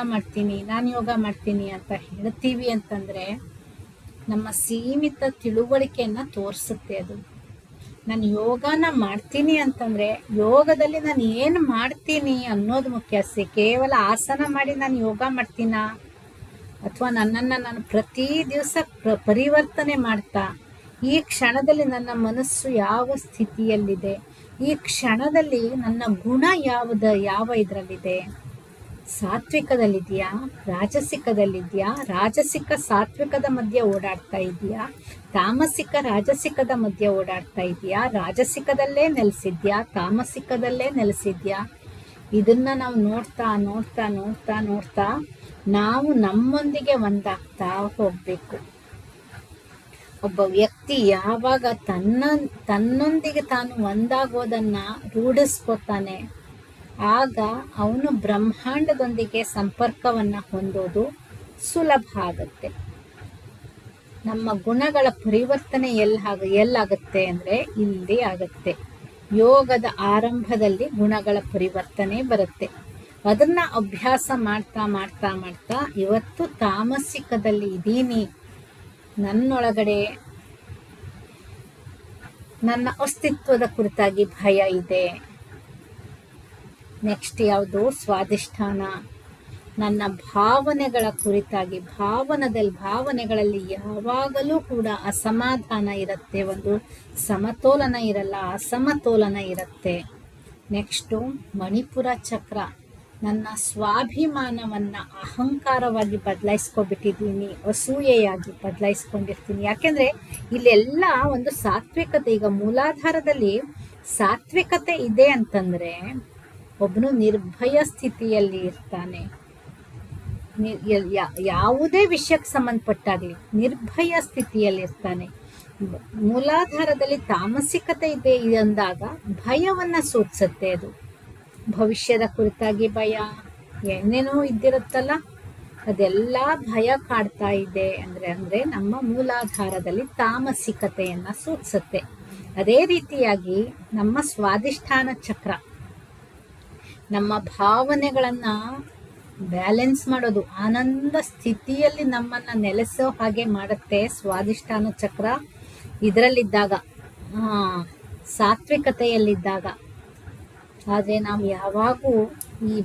ಮಾಡ್ತೀನಿ ಅಂತ ಹೇಳ್ತೀವಿ ಅಂತಂದರೆ ನಮ್ಮ ಸೀಮಿತ ತಿಳುವಳಿಕೆಯನ್ನು ತೋರಿಸುತ್ತೆ. ಅದು ನಾನು ಯೋಗನ ಮಾಡ್ತೀನಿ ಅಂತಂದರೆ ಯೋಗದಲ್ಲಿ ನಾನು ಏನು ಮಾಡ್ತೀನಿ ಅನ್ನೋದು ಮುಖ್ಯ. ಕೇವಲ ಆಸನ ಮಾಡಿ ನಾನು ಯೋಗ ಮಾಡ್ತೀನಾ, ಅಥವಾ ನನ್ನನ್ನು ನಾನು ಪ್ರತಿ ದಿವಸ ಪರಿವರ್ತನೆ ಮಾಡ್ತಾ ಈ ಕ್ಷಣದಲ್ಲಿ ನನ್ನ ಮನಸ್ಸು ಯಾವ ಸ್ಥಿತಿಯಲ್ಲಿದೆ, ಈ ಕ್ಷಣದಲ್ಲಿ ನನ್ನ ಗುಣ ಯಾವ ಇದರಲ್ಲಿದೆ, ಸಾತ್ವಿಕದಲ್ಲಿದೆಯಾ, ರಾಜಸಿಕದಲ್ಲಿದೆಯಾ, ರಾಜಸಿಕ ಸಾತ್ವಿಕದ ಮಧ್ಯೆ ಓಡಾಡ್ತಾ ಇದೆಯಾ, ತಾಮಸಿಕ ರಾಜಸಿಕದ ಮಧ್ಯೆ ಓಡಾಡ್ತಾ ಇದೆಯಾ, ರಾಜಸಿಕದಲ್ಲೇ ನೆಲೆಸಿದ್ಯಾ, ತಾಮಸಿಕದಲ್ಲೇ ನೆಲೆಸಿದ್ಯಾ, ಇದನ್ನ ನಾವು ನೋಡ್ತಾ ನೋಡ್ತಾ ನೋಡ್ತಾ ನೋಡ್ತಾ ನಾವು ನಮ್ಮೊಂದಿಗೆ ಒಂದಾಗ್ತಾ ಹೋಗ್ಬೇಕು. ಒಬ್ಬ ವ್ಯಕ್ತಿ ಯಾವಾಗ ತನ್ನೊಂದಿಗೆ ತಾನು ಒಂದಾಗೋದನ್ನ ರೂಢಿಸ್ಕೊತಾನೆ, ಆಗ ಅವನು ಬ್ರಹ್ಮಾಂಡದೊಂದಿಗೆ ಸಂಪರ್ಕವನ್ನು ಹೊಂದೋದು ಸುಲಭ ಆಗುತ್ತೆ. ನಮ್ಮ ಗುಣಗಳ ಪರಿವರ್ತನೆ ಎಲ್ಲಾಗುತ್ತೆ ಅಂದರೆ ಇಲ್ಲಿ ಆಗುತ್ತೆ. ಯೋಗದ ಆರಂಭದಲ್ಲಿ ಗುಣಗಳ ಪರಿವರ್ತನೆ ಬರುತ್ತೆ. ಅದನ್ನ ಅಭ್ಯಾಸ ಮಾಡ್ತಾ ಮಾಡ್ತಾ ಮಾಡ್ತಾ ಇವತ್ತು ತಾಮಸಿಕದಲ್ಲಿ ಇದ್ದೀನಿ, ನನ್ನೊಳಗಡೆ ನನ್ನ ಅಸ್ತಿತ್ವದ ಕುರಿತಾಗಿ ಭಯ ಇದೆ. ನೆಕ್ಸ್ಟ್ ಯಾವುದು, ಸ್ವಾಧಿಷ್ಠಾನ, ನನ್ನ ಭಾವನೆಗಳ ಕುರಿತಾಗಿ ಭಾವನೆಗಳಲ್ಲಿ ಯಾವಾಗಲೂ ಕೂಡ ಅಸಮಾಧಾನ ಇರುತ್ತೆ, ಒಂದು ಸಮತೋಲನ ಇರಲ್ಲ, ಅಸಮತೋಲನ ಇರುತ್ತೆ. ನೆಕ್ಸ್ಟು ಮಣಿಪುರ ಚಕ್ರ, ನನ್ನ ಸ್ವಾಭಿಮಾನವನ್ನು ಅಹಂಕಾರವಾಗಿ ಬದಲಾಯಿಸ್ಕೊಬಿಟ್ಟಿದ್ದೀನಿ, ಅಸೂಯೆಯಾಗಿ ಬದಲಾಯಿಸ್ಕೊಂಡಿರ್ತೀನಿ. ಯಾಕೆಂದರೆ ಇಲ್ಲೆಲ್ಲ ಒಂದು ಸಾತ್ವಿಕತೆ, ಈಗ ಮೂಲಾಧಾರದಲ್ಲಿ ಸಾತ್ವಿಕತೆ ಇದೆ ಅಂತಂದರೆ ಒಬ್ಬನು ನಿರ್ಭಯ ಸ್ಥಿತಿಯಲ್ಲಿ ಇರ್ತಾನೆ. ಯಾವುದೇ ವಿಷಯಕ್ಕೆ ಸಂಬಂಧಪಟ್ಟಾಗಲಿ ನಿರ್ಭಯ ಸ್ಥಿತಿಯಲ್ಲಿರ್ತಾನೆ. ಮೂಲಾಧಾರದಲ್ಲಿ ತಾಮಸಿಕತೆ ಇದೆ ಅಂದಾಗ ಭಯವನ್ನು ಸೂಚಿಸುತ್ತೆ. ಅದು ಭವಿಷ್ಯದ ಕುರಿತಾಗಿ ಭಯ, ಏನೇನೋ ಇದ್ದಿರುತ್ತಲ್ಲ, ಅದೆಲ್ಲ ಭಯ ಕಾಡ್ತಾ ಇದೆ ಅಂದರೆ ನಮ್ಮ ಮೂಲಾಧಾರದಲ್ಲಿ ತಾಮಸಿಕತೆಯನ್ನು ಸೂಚಿಸುತ್ತೆ. ಅದೇ ರೀತಿಯಾಗಿ ನಮ್ಮ ಸ್ವಾಧಿಷ್ಠಾನ ಚಕ್ರ ನಮ್ಮ ಭಾವನೆಗಳನ್ನ ಬ್ಯಾಲೆನ್ಸ್ ಮಾಡೋದು, ಆನಂದ ಸ್ಥಿತಿಯಲ್ಲಿ ನಮ್ಮನ್ನ ನೆಲೆಸೋ ಹಾಗೆ ಮಾಡುತ್ತೆ ಸ್ವಾಧಿಷ್ಠಾನ ಚಕ್ರ. ಇದರಲ್ಲಿದ್ದಾಗ ಸಾತ್ವಿಕತೆಯಲ್ಲಿದ್ದಾಗ. ಆದರೆ ನಾವು ಯಾವಾಗೂ ಈ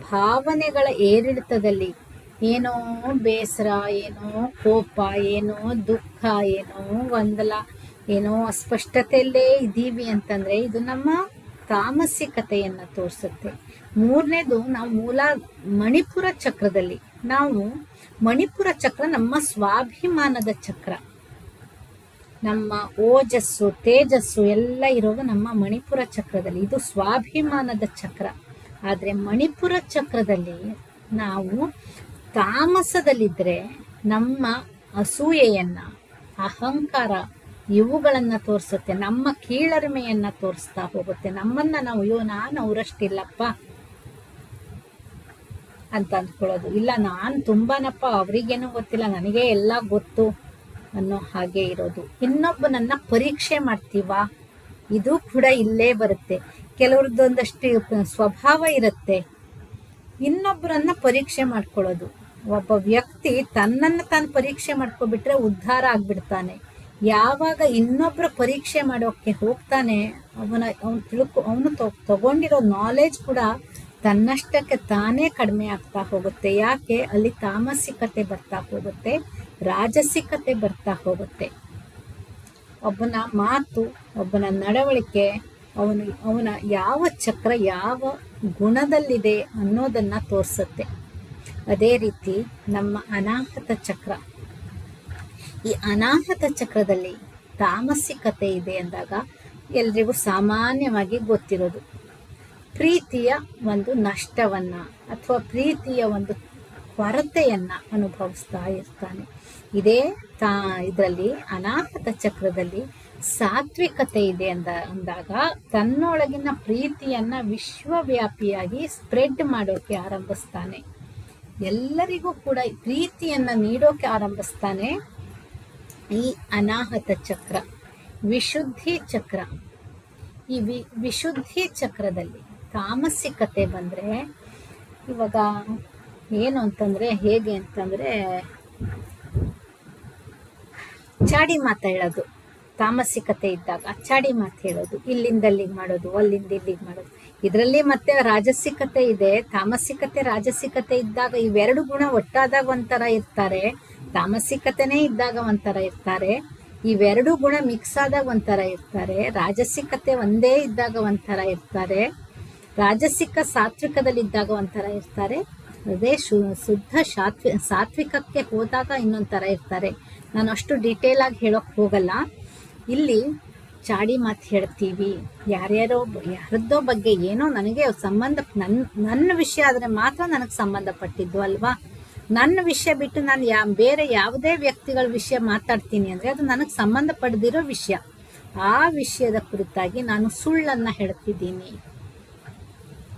ಭಾವನೆಗಳ ಏರಿಳಿತದಲ್ಲಿ ಏನೋ ಬೇಸರ, ಏನೋ ಕೋಪ, ಏನೋ ದುಃಖ, ಏನೋ ಗೊಂದಲ, ಏನೋ ಅಸ್ಪಷ್ಟತೆಯಲ್ಲೇ ಇದ್ದೀವಿ ಅಂತಂದ್ರೆ ಇದು ನಮ್ಮ ತಾಮಸಿಕತೆಯನ್ನ ತೋರಿಸುತ್ತೆ. ಮೂರನೇದು, ನಾವು ಮಣಿಪುರ ಚಕ್ರದಲ್ಲಿ, ಮಣಿಪುರ ಚಕ್ರ ನಮ್ಮ ಸ್ವಾಭಿಮಾನದ ಚಕ್ರ. ನಮ್ಮ ಓಜಸ್ಸು ತೇಜಸ್ಸು ಎಲ್ಲ ಇರೋದು ನಮ್ಮ ಮಣಿಪುರ ಚಕ್ರದಲ್ಲಿ. ಇದು ಸ್ವಾಭಿಮಾನದ ಚಕ್ರ. ಆದರೆ ಮಣಿಪುರ ಚಕ್ರದಲ್ಲಿ ನಾವು ತಾಮಸದಲ್ಲಿದ್ದರೆ ನಮ್ಮ ಅಸೂಯೆಯನ್ನ, ಅಹಂಕಾರ ಇವುಗಳನ್ನ ತೋರಿಸುತ್ತೆ. ನಮ್ಮ ಕೀಳರಿಮೆಯನ್ನ ತೋರಿಸ್ತಾ ಹೋಗುತ್ತೆ. ನಮ್ಮನ್ನ ನಾವು ನಾನು ಅವರಷ್ಟಿಲ್ಲಪ್ಪ ಅಂತ ಅಂದ್ಕೊಳ್ಳೋದು. ಇಲ್ಲ, ನಾನು ತುಂಬಾನಪ್ಪ, ಅವ್ರಿಗೇನು ಗೊತ್ತಿಲ್ಲ, ನನಗೆ ಎಲ್ಲ ಗೊತ್ತು ಅನ್ನೋ ಹಾಗೆ ಇರೋದು. ಇನ್ನೊಬ್ಬನನ್ನ ಪರೀಕ್ಷೆ ಮಾಡ್ತೀವ, ಇದು ಕೂಡ ಇಲ್ಲೇ ಬರುತ್ತೆ. ಕೆಲವ್ರದ್ದೊಂದಷ್ಟು ಸ್ವಭಾವ ಇರುತ್ತೆ, ಇನ್ನೊಬ್ಬರನ್ನ ಪರೀಕ್ಷೆ ಮಾಡ್ಕೊಳ್ಳೋದು. ಒಬ್ಬ ವ್ಯಕ್ತಿ ತನ್ನನ್ನು ತಾನು ಪರೀಕ್ಷೆ ಮಾಡ್ಕೊಬಿಟ್ರೆ ಉದ್ಧಾರ ಆಗ್ಬಿಡ್ತಾನೆ. ಯಾವಾಗ ಇನ್ನೊಬ್ಬರ ಪರೀಕ್ಷೆ ಮಾಡೋಕೆ ಹೋಗ್ತಾನೆ, ಅವನು ತಗೊಂಡಿರೋ ನಾಲೆಜ್ ಕೂಡ ತನ್ನಷ್ಟಕ್ಕೆ ತಾನೇ ಕಡಿಮೆ ಆಗ್ತಾ ಹೋಗುತ್ತೆ. ಯಾಕೆ? ಅಲ್ಲಿ ತಾಮಸಿಕತೆ ಬರ್ತಾ ಹೋಗುತ್ತೆ, ರಾಜಸಿಕತೆ ಬರ್ತಾ ಹೋಗುತ್ತೆ. ಒಬ್ಬನ ಮಾತು, ಒಬ್ಬನ ನಡವಳಿಕೆ, ಅವನ ಯಾವ ಚಕ್ರ ಯಾವ ಗುಣದಲ್ಲಿದೆ ಅನ್ನೋದನ್ನ ತೋರಿಸುತ್ತೆ. ಅದೇ ರೀತಿ ನಮ್ಮ ಅನಾಹತ ಚಕ್ರ. ಈ ಅನಾಹತ ಚಕ್ರದಲ್ಲಿ ತಾಮಸಿಕತೆ ಇದೆ ಅಂದಾಗ ಎಲ್ರಿಗೂ ಸಾಮಾನ್ಯವಾಗಿ ಗೊತ್ತಿರೋದು, ಪ್ರೀತಿಯ ಒಂದು ನಷ್ಟವನ್ನ ಅಥವಾ ಪ್ರೀತಿಯ ಒಂದು ಕೊರತೆಯನ್ನ ಅನುಭವಿಸ್ತಾ ಇರ್ತಾನೆ. ಇದೇ ಇದರಲ್ಲಿ ಅನಾಹತ ಚಕ್ರದಲ್ಲಿ ಸಾತ್ವಿಕತೆ ಇದೆ ಅಂದಾಗ ತನ್ನೊಳಗಿನ ಪ್ರೀತಿಯನ್ನ ವಿಶ್ವವ್ಯಾಪಿಯಾಗಿ ಸ್ಪ್ರೆಡ್ ಮಾಡೋಕೆ ಆರಂಭಿಸ್ತಾನೆ. ಎಲ್ಲರಿಗೂ ಕೂಡ ಪ್ರೀತಿಯನ್ನ ನೀಡೋಕೆ ಆರಂಭಿಸ್ತಾನೆ. ಈ ಅನಾಹತ ಚಕ್ರ. ವಿಶುದ್ಧಿ ಚಕ್ರ. ಈ ವಿಶುದ್ಧಿ ಚಕ್ರದಲ್ಲಿ ತಾಮಸಿಕತೆ ಬಂದ್ರೆ ಇವಾಗ ಏನು ಅಂತಂದ್ರೆ, ಹೇಗೆ ಅಂತಂದ್ರೆ ಚಾಡಿ ಮಾತು ಹೇಳೋದು. ತಾಮಸಿಕತೆ ಇದ್ದಾಗ ಚಾಡಿ ಮಾತು ಹೇಳೋದು, ಇಲ್ಲಿಂದ ಅಲ್ಲಿಗೆ ಮಾಡೋದು, ಅಲ್ಲಿಂದ ಇಲ್ಲಿಗೆ ಮಾಡೋದು. ಇದರಲ್ಲಿ ಮತ್ತೆ ರಾಜಸಿಕತೆ ಇದೆ. ತಾಮಸಿಕತೆ ರಾಜಸಿಕತೆ ಇದ್ದಾಗ ಇವೆರಡು ಗುಣ ಒಟ್ಟಾದಾಗ ಒಂಥರ ಇರ್ತಾರೆ, ತಾಮಸಿಕತೆನೇ ಇದ್ದಾಗ ಒಂಥರ ಇರ್ತಾರೆ. ಇವೆರಡು ಗುಣ ಮಿಕ್ಸ್ ಆದಾಗ ಒಂಥರ ಇರ್ತಾರೆ. ರಾಜಸಿಕತೆ ಒಂದೇ ಇದ್ದಾಗ ಒಂಥರ ಇರ್ತಾರೆ. ರಾಜಸಿಕ ಸಾತ್ವಿಕದಲ್ಲಿದ್ದಾಗ ಒಂಥರ ಇರ್ತಾರೆ. ಅದೇ ಶುದ್ಧ ಸಾತ್ವಿಕಕ್ಕೆ ಹೋದಾಗ ಇನ್ನೊಂದು ಥರ ಇರ್ತಾರೆ. ನಾನು ಅಷ್ಟು ಡೀಟೇಲ್ ಆಗಿ ಹೇಳೋಕೆ ಹೋಗಲ್ಲ. ಇಲ್ಲಿ ಚಾಡಿ ಮಾತು ಹೇಳ್ತೀವಿ, ಯಾರದ್ದೋ ಬಗ್ಗೆ ಏನೋ ನನಗೆ ನನ್ನ ವಿಷಯ ಆದರೆ ಮಾತ್ರ ನನಗೆ ಸಂಬಂಧಪಟ್ಟಿದ್ದು ಅಲ್ವಾ. ನನ್ನ ವಿಷಯ ಬಿಟ್ಟು ನಾನು ಬೇರೆ ಯಾವುದೇ ವ್ಯಕ್ತಿಗಳ ವಿಷಯ ಮಾತಾಡ್ತೀನಿ ಅಂದರೆ ಅದು ನನಗೆ ಸಂಬಂಧಪಡದಿರೋ ವಿಷಯ. ಆ ವಿಷಯದ ಕುರಿತಾಗಿ ನಾನು ಸುಳ್ಳನ್ನು ಹೇಳ್ತಿದ್ದೀನಿ.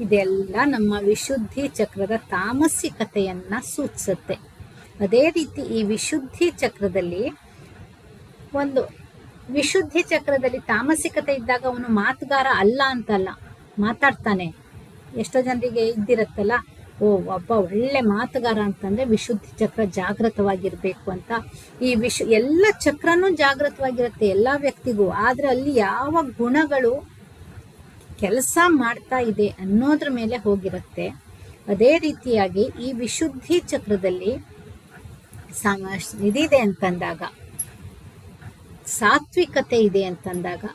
ಇದೆಲ್ಲ ನಮ್ಮ ವಿಶುದ್ಧಿ ಚಕ್ರದ ತಾಮಸಿಕತೆಯನ್ನ ಸೂಚಿಸುತ್ತೆ. ಅದೇ ರೀತಿ ಈ ವಿಶುದ್ಧಿ ಚಕ್ರದಲ್ಲಿ ವಿಶುದ್ಧಿ ಚಕ್ರದಲ್ಲಿ ತಾಮಸಿಕತೆ ಇದ್ದಾಗ ಅವನು ಮಾತುಗಾರ ಅಲ್ಲ ಅಂತಲ್ಲ, ಮಾತಾಡ್ತಾನೆ. ಎಷ್ಟೋ ಜನರಿಗೆ ಇದ್ದಿರತ್ತಲ್ಲ, ಒಬ್ಬ ಒಳ್ಳೆ ಮಾತುಗಾರ ಅಂತಂದ್ರೆ ವಿಶುದ್ಧಿ ಚಕ್ರ ಜಾಗೃತವಾಗಿರ್ಬೇಕು ಅಂತ. ಈ ಎಲ್ಲ ಚಕ್ರನೂ ಜಾಗೃತವಾಗಿರುತ್ತೆ ಎಲ್ಲ ವ್ಯಕ್ತಿಗೂ. ಆದ್ರೆ ಅಲ್ಲಿ ಯಾವ ಗುಣಗಳು ಕೆಲಸ ಮಾಡ್ತಾ ಇದೆ ಅನ್ನೋದ್ರ ಮೇಲೆ ಹೋಗಿರುತ್ತೆ. ಅದೇ ರೀತಿಯಾಗಿ ಈ ವಿಶುದ್ಧಿ ಚಕ್ರದಲ್ಲಿ ಇದಿದೆ ಅಂತಂದಾಗ, ಸಾತ್ವಿಕತೆ ಇದೆ ಅಂತಂದಾಗ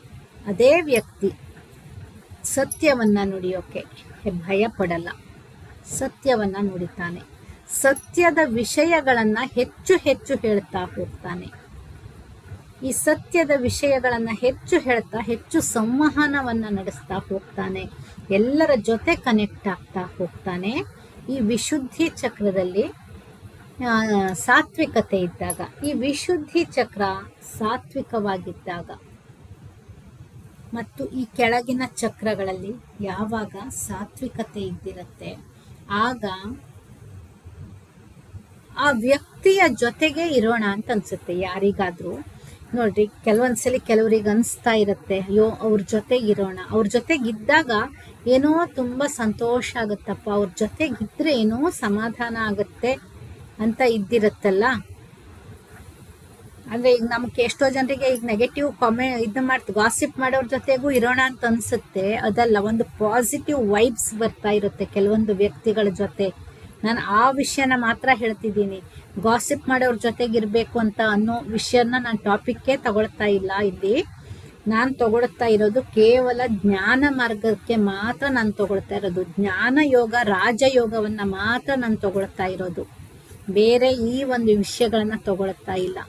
ಅದೇ ವ್ಯಕ್ತಿ ಸತ್ಯವನ್ನ ನುಡಿಯೋಕೆ ಭಯ ಪಡಲ್ಲ, ಸತ್ಯವನ್ನ ನುಡಿತಾನೆ. ಸತ್ಯದ ವಿಷಯಗಳನ್ನ ಹೆಚ್ಚು ಹೆಚ್ಚು ಹೇಳ್ತಾ ಹೋಗ್ತಾನೆ. ಈ ಸತ್ಯದ ವಿಷಯಗಳನ್ನ ಹೆಚ್ಚು ಹೇಳ್ತಾ ಹೆಚ್ಚು ಸಂವಹನವನ್ನ ನಡೆಸ್ತಾ ಹೋಗ್ತಾನೆ. ಎಲ್ಲರ ಜೊತೆ ಕನೆಕ್ಟ್ ಆಗ್ತಾ ಹೋಗ್ತಾನೆ. ಈ ವಿಶುದ್ಧಿ ಚಕ್ರದಲ್ಲಿ ಸಾತ್ವಿಕತೆ ಇದ್ದಾಗ, ಈ ವಿಶುದ್ಧಿ ಚಕ್ರ ಸಾತ್ವಿಕವಾಗಿದ್ದಾಗ ಮತ್ತು ಈ ಕೆಳಗಿನ ಚಕ್ರಗಳಲ್ಲಿ ಯಾವಾಗ ಸಾತ್ವಿಕತೆ ಇದ್ದಿರತ್ತೆ ಆಗ ಆ ವ್ಯಕ್ತಿಯ ಜೊತೆಗೆ ಇರೋಣ ಅಂತ ಅನ್ಸುತ್ತೆ. ಯಾರಿಗಾದ್ರೂ ನೋಡ್ರಿ, ಕೆಲವೊಂದ್ಸಲಿ ಕೆಲವ್ರಿಗೆ ಅನಿಸ್ತಾ ಇರುತ್ತೆ, ಅಯ್ಯೋ ಅವ್ರ ಜೊತೆಗಿರೋಣ, ಅವ್ರ ಜೊತೆಗಿದ್ದಾಗ ಏನೋ ತುಂಬ ಸಂತೋಷ ಆಗುತ್ತಪ್ಪ, ಅವ್ರ ಜೊತೆಗಿದ್ರೆ ಏನೋ ಸಮಾಧಾನ ಆಗುತ್ತೆ ಅಂತ ಇದ್ದಿರುತ್ತಲ್ಲ. ಅಂದ್ರೆ ಈಗ ನಮ್ಗೆ ಎಷ್ಟೋ ಜನರಿಗೆ ಈಗ ನೆಗೆಟಿವ್ ಗಾಸಿಪ್ ಮಾಡೋರ್ ಜೊತೆಗೂ ಇರೋಣ ಅಂತ ಅನ್ಸುತ್ತೆ. ಅದಲ್ಲ, ಒಂದು ಪಾಸಿಟಿವ್ ವೈಬ್ಸ್ ಬರ್ತಾ ಇರುತ್ತೆ ಕೆಲವೊಂದು ವ್ಯಕ್ತಿಗಳ ಜೊತೆ. ನಾನು ಆ ವಿಷಯನ ಮಾತ್ರ ಹೇಳ್ತಿದ್ದೀನಿ. ಗಾಸಿಪ್ ಮಾಡೋರ್ ಜೊತೆಗಿರ್ಬೇಕು ಅಂತ ಅನ್ನೋ ವಿಷಯನ ನಾನು ಟಾಪಿಕ್ಗೆ ತಗೊಳ್ತಾ ಇಲ್ಲ ಇಲ್ಲಿ. ನಾನು ತಗೊಳ್ತಾ ಇರೋದು ಕೇವಲ ಜ್ಞಾನ ಮಾರ್ಗಕ್ಕೆ ಮಾತ್ರ ನಾನು ತಗೊಳ್ತಾ ಇರೋದು. ಜ್ಞಾನ ಯೋಗ, ರಾಜಯೋಗವನ್ನ ಮಾತ್ರ ನಾನು ತಗೊಳ್ತಾ ಇರೋದು, ಬೇರೆ ಈ ಒಂದು ವಿಷಯಗಳನ್ನ ತಗೊಳ್ತಾ ಇಲ್ಲ.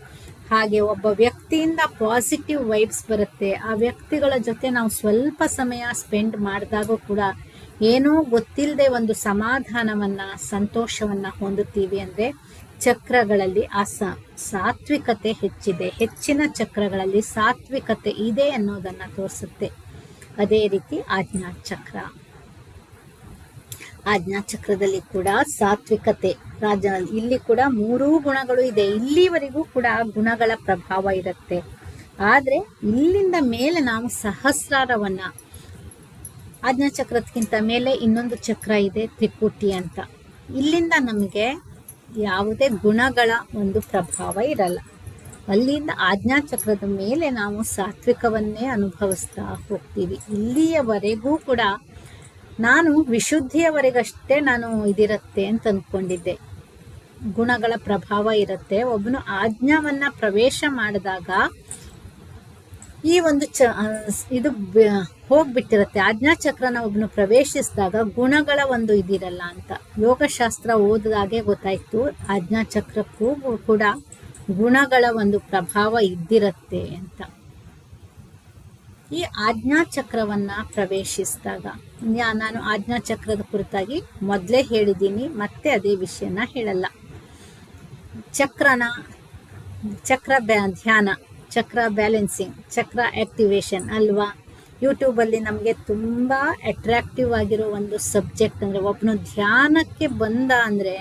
ಹಾಗೆ ಒಬ್ಬ ವ್ಯಕ್ತಿಯಿಂದ ಪಾಸಿಟಿವ್ ವೈಬ್ಸ್ ಬರುತ್ತೆ. ಆ ವ್ಯಕ್ತಿಗಳ ಜೊತೆ ನಾವು ಸ್ವಲ್ಪ ಸಮಯ ಸ್ಪೆಂಡ್ ಮಾಡಿದಾಗ ಕೂಡ ಏನೋ ಗೊತ್ತಿಲ್ಲದೆ ಒಂದು ಸಮಾಧಾನವನ್ನ, ಸಂತೋಷವನ್ನ ಹೊಂದುತ್ತೀವಿ. ಅಂದ್ರೆ ಚಕ್ರಗಳಲ್ಲಿ ಆ ಸಾತ್ವಿಕತೆ ಹೆಚ್ಚಿದೆ, ಹೆಚ್ಚಿನ ಚಕ್ರಗಳಲ್ಲಿ ಸಾತ್ವಿಕತೆ ಇದೆ ಅನ್ನೋದನ್ನ ತೋರಿಸುತ್ತೆ. ಅದೇ ರೀತಿ ಆಜ್ಞಾಚಕ್ರ, ಆಜ್ಞಾಚಕ್ರದಲ್ಲಿ ಕೂಡ ಸಾತ್ವಿಕತೆ, ಇಲ್ಲಿ ಕೂಡ 3 ಗುಣಗಳು ಇದೆ. ಇಲ್ಲಿವರೆಗೂ ಕೂಡ ಗುಣಗಳ ಪ್ರಭಾವ ಇರುತ್ತೆ. ಆದ್ರೆ ಇಲ್ಲಿಂದ ಮೇಲೆ ನಾವು ಸಹಸ್ರಾರವನ್ನ, ಆಜ್ಞಾಚಕ್ರಕ್ಕಿಂತ ಮೇಲೆ ಇನ್ನೊಂದು ಚಕ್ರ ಇದೆ, ತ್ರಿಪುಟಿ ಅಂತ. ಇಲ್ಲಿಂದ ನಮಗೆ ಯಾವುದೇ ಗುಣಗಳ ಒಂದು ಪ್ರಭಾವ ಇರಲ್ಲ. ಅಲ್ಲಿಂದ ಆಜ್ಞಾಚಕ್ರದ ಮೇಲೆ ನಾವು ಸಾತ್ವಿಕವನ್ನೇ ಅನುಭವಿಸ್ತಾ ಹೋಗ್ತೀವಿ. ಇಲ್ಲಿಯವರೆಗೂ ಕೂಡ ನಾನು ವಿಶುದ್ಧಿಯವರೆಗಷ್ಟೇ ನಾನು ಇದಿರುತ್ತೆ ಅಂತ ಅಂದ್ಕೊಂಡಿದ್ದೆ. ಗುಣಗಳ ಪ್ರಭಾವ ಇರುತ್ತೆ. ಒಬ್ಬನು ಆಜ್ಞಾವನ್ನ ಪ್ರವೇಶ ಮಾಡಿದಾಗ ಈ ಒಂದು ಇದು ಹೋಗ್ಬಿಟ್ಟಿರುತ್ತೆ. ಆಜ್ಞಾಚಕ್ರನ ಒಬ್ಬನು ಪ್ರವೇಶಿಸಿದಾಗ ಗುಣಗಳ ಒಂದು ಇದಿರಲ್ಲ ಅಂತ ಯೋಗಶಾಸ್ತ್ರ ಓದಿದಾಗೆ ಗೊತ್ತಾಯ್ತು. ಆಜ್ಞಾಚಕ್ರಕ್ಕೂ ಕೂಡ ಗುಣಗಳ ಒಂದು ಪ್ರಭಾವ ಇದ್ದಿರತ್ತೆ ಅಂತ. ಈ ಆಜ್ಞಾಚಕ್ರವನ್ನ ಪ್ರವೇಶಿಸಿದಾಗ, ನಾನು ಆಜ್ಞಾಚಕ್ರದ ಕುರಿತಾಗಿ ಮೊದಲೇ ಹೇಳಿದ್ದೀನಿ, ಮತ್ತೆ ಅದೇ ವಿಷಯನ ಹೇಳಲ್ಲ. ಚಕ್ರ ಧ್ಯಾನ, ಚಕ್ರ ಬ್ಯಾಲೆನ್ಸಿಂಗ್, ಚಕ್ರ ಆಕ್ಟಿವೇಶನ್ ಅಲ್ವಾ. ಯೂಟ್ಯೂಬಲ್ಲಿ ನಮಗೆ ತುಂಬ ಅಟ್ರಾಕ್ಟಿವ್ ಆಗಿರೋ ಒಂದು ಸಬ್ಜೆಕ್ಟ್. ಅಂದರೆ ಒಬ್ಬನು ಧ್ಯಾನಕ್ಕೆ ಬಂದ ಅಂದರೆ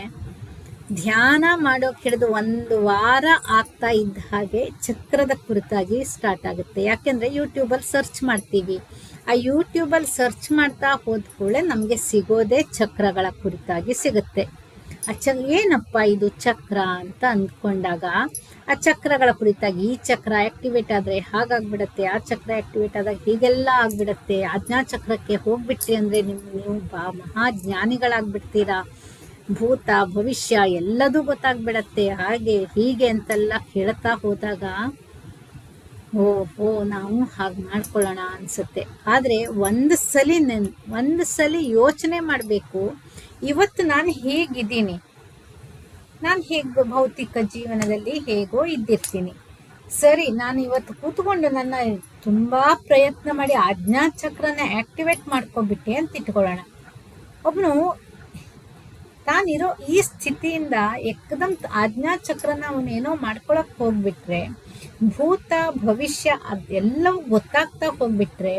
ಧ್ಯಾನ ಮಾಡೋಕೆ ಹಿಡಿದು 1 ವಾರ ಆಗ್ತಾ ಇದ್ದ ಹಾಗೆ ಚಕ್ರದ ಕುರಿತಾಗಿ ಸ್ಟಾರ್ಟ್ ಆಗುತ್ತೆ. ಯಾಕೆಂದರೆ ಯೂಟ್ಯೂಬಲ್ಲಿ ಸರ್ಚ್ ಮಾಡ್ತೀವಿ. ಆ ಯೂಟ್ಯೂಬಲ್ಲಿ ಸರ್ಚ್ ಮಾಡ್ತಾ ಹೋದ ಕೂಡಲೇ ನಮಗೆ ಸಿಗೋದೇ ಚಕ್ರಗಳ ಕುರಿತಾಗಿ ಸಿಗುತ್ತೆ. ಏನಪ್ಪ ಇದು ಚಕ್ರ ಅಂತ ಅಂದ್ಕೊಂಡಾಗ ಆ ಚಕ್ರಗಳ ಕುರಿತಾಗಿ, ಈ ಚಕ್ರ ಆಕ್ಟಿವೇಟ್ ಆದರೆ ಹಾಗಾಗ್ಬಿಡತ್ತೆ, ಆ ಚಕ್ರ ಆಕ್ಟಿವೇಟ್ ಆದಾಗ ಹೀಗೆಲ್ಲ ಆಗ್ಬಿಡತ್ತೆ, ಆಜ್ಞಾಚಕ್ರಕ್ಕೆ ಹೋಗ್ಬಿಟ್ರಿ ಅಂದರೆ ನೀವು ಮಹಾಜ್ಞಾನಿಗಳಾಗ್ಬಿಡ್ತೀರಾ, ಭೂತ ಭವಿಷ್ಯ ಎಲ್ಲದೂ ಗೊತ್ತಾಗ್ಬಿಡತ್ತೆ, ಹಾಗೆ ಹೀಗೆ ಅಂತೆಲ್ಲ ಕೇಳ್ತಾ ಹೋದಾಗ ಓಹೋ ನಾವು ಹಾಗೆ ಮಾಡ್ಕೊಳ್ಳೋಣ ಅನ್ಸುತ್ತೆ. ಆದರೆ ಒಂದು ಸಲ ಯೋಚನೆ ಮಾಡಬೇಕು, ಇವತ್ತು ನಾನು ಹೇಗಿದ್ದೀನಿ, ನಾನು ಹೇಗೆ ಭೌತಿಕ ಜೀವನದಲ್ಲಿ ಹೇಗೋ ಇದ್ದಿರ್ತೀನಿ. ಸರಿ, ನಾನು ಇವತ್ತು ಕೂತ್ಕೊಂಡು ನನ್ನ ತುಂಬ ಪ್ರಯತ್ನ ಮಾಡಿ ಆಜ್ಞಾಚಕ್ರನ ಆಕ್ಟಿವೇಟ್ ಮಾಡ್ಕೊಬಿಟ್ಟೆ ಅಂತ ಇಟ್ಕೊಳ್ಳೋಣ. ಒಬ್ಬನು ತಾನಿರೋ ಈ ಸ್ಥಿತಿಯಿಂದ ಏಕದಮ್ ಆಜ್ಞಾಚಕ್ರನ ಅವನೇನೋ ಮಾಡ್ಕೊಳಕ್ ಹೋಗ್ಬಿಟ್ರೆ, ಭೂತ ಭವಿಷ್ಯ ಅದೆಲ್ಲವೂ ಗೊತ್ತಾಗ್ತಾ ಹೋಗ್ಬಿಟ್ರೆ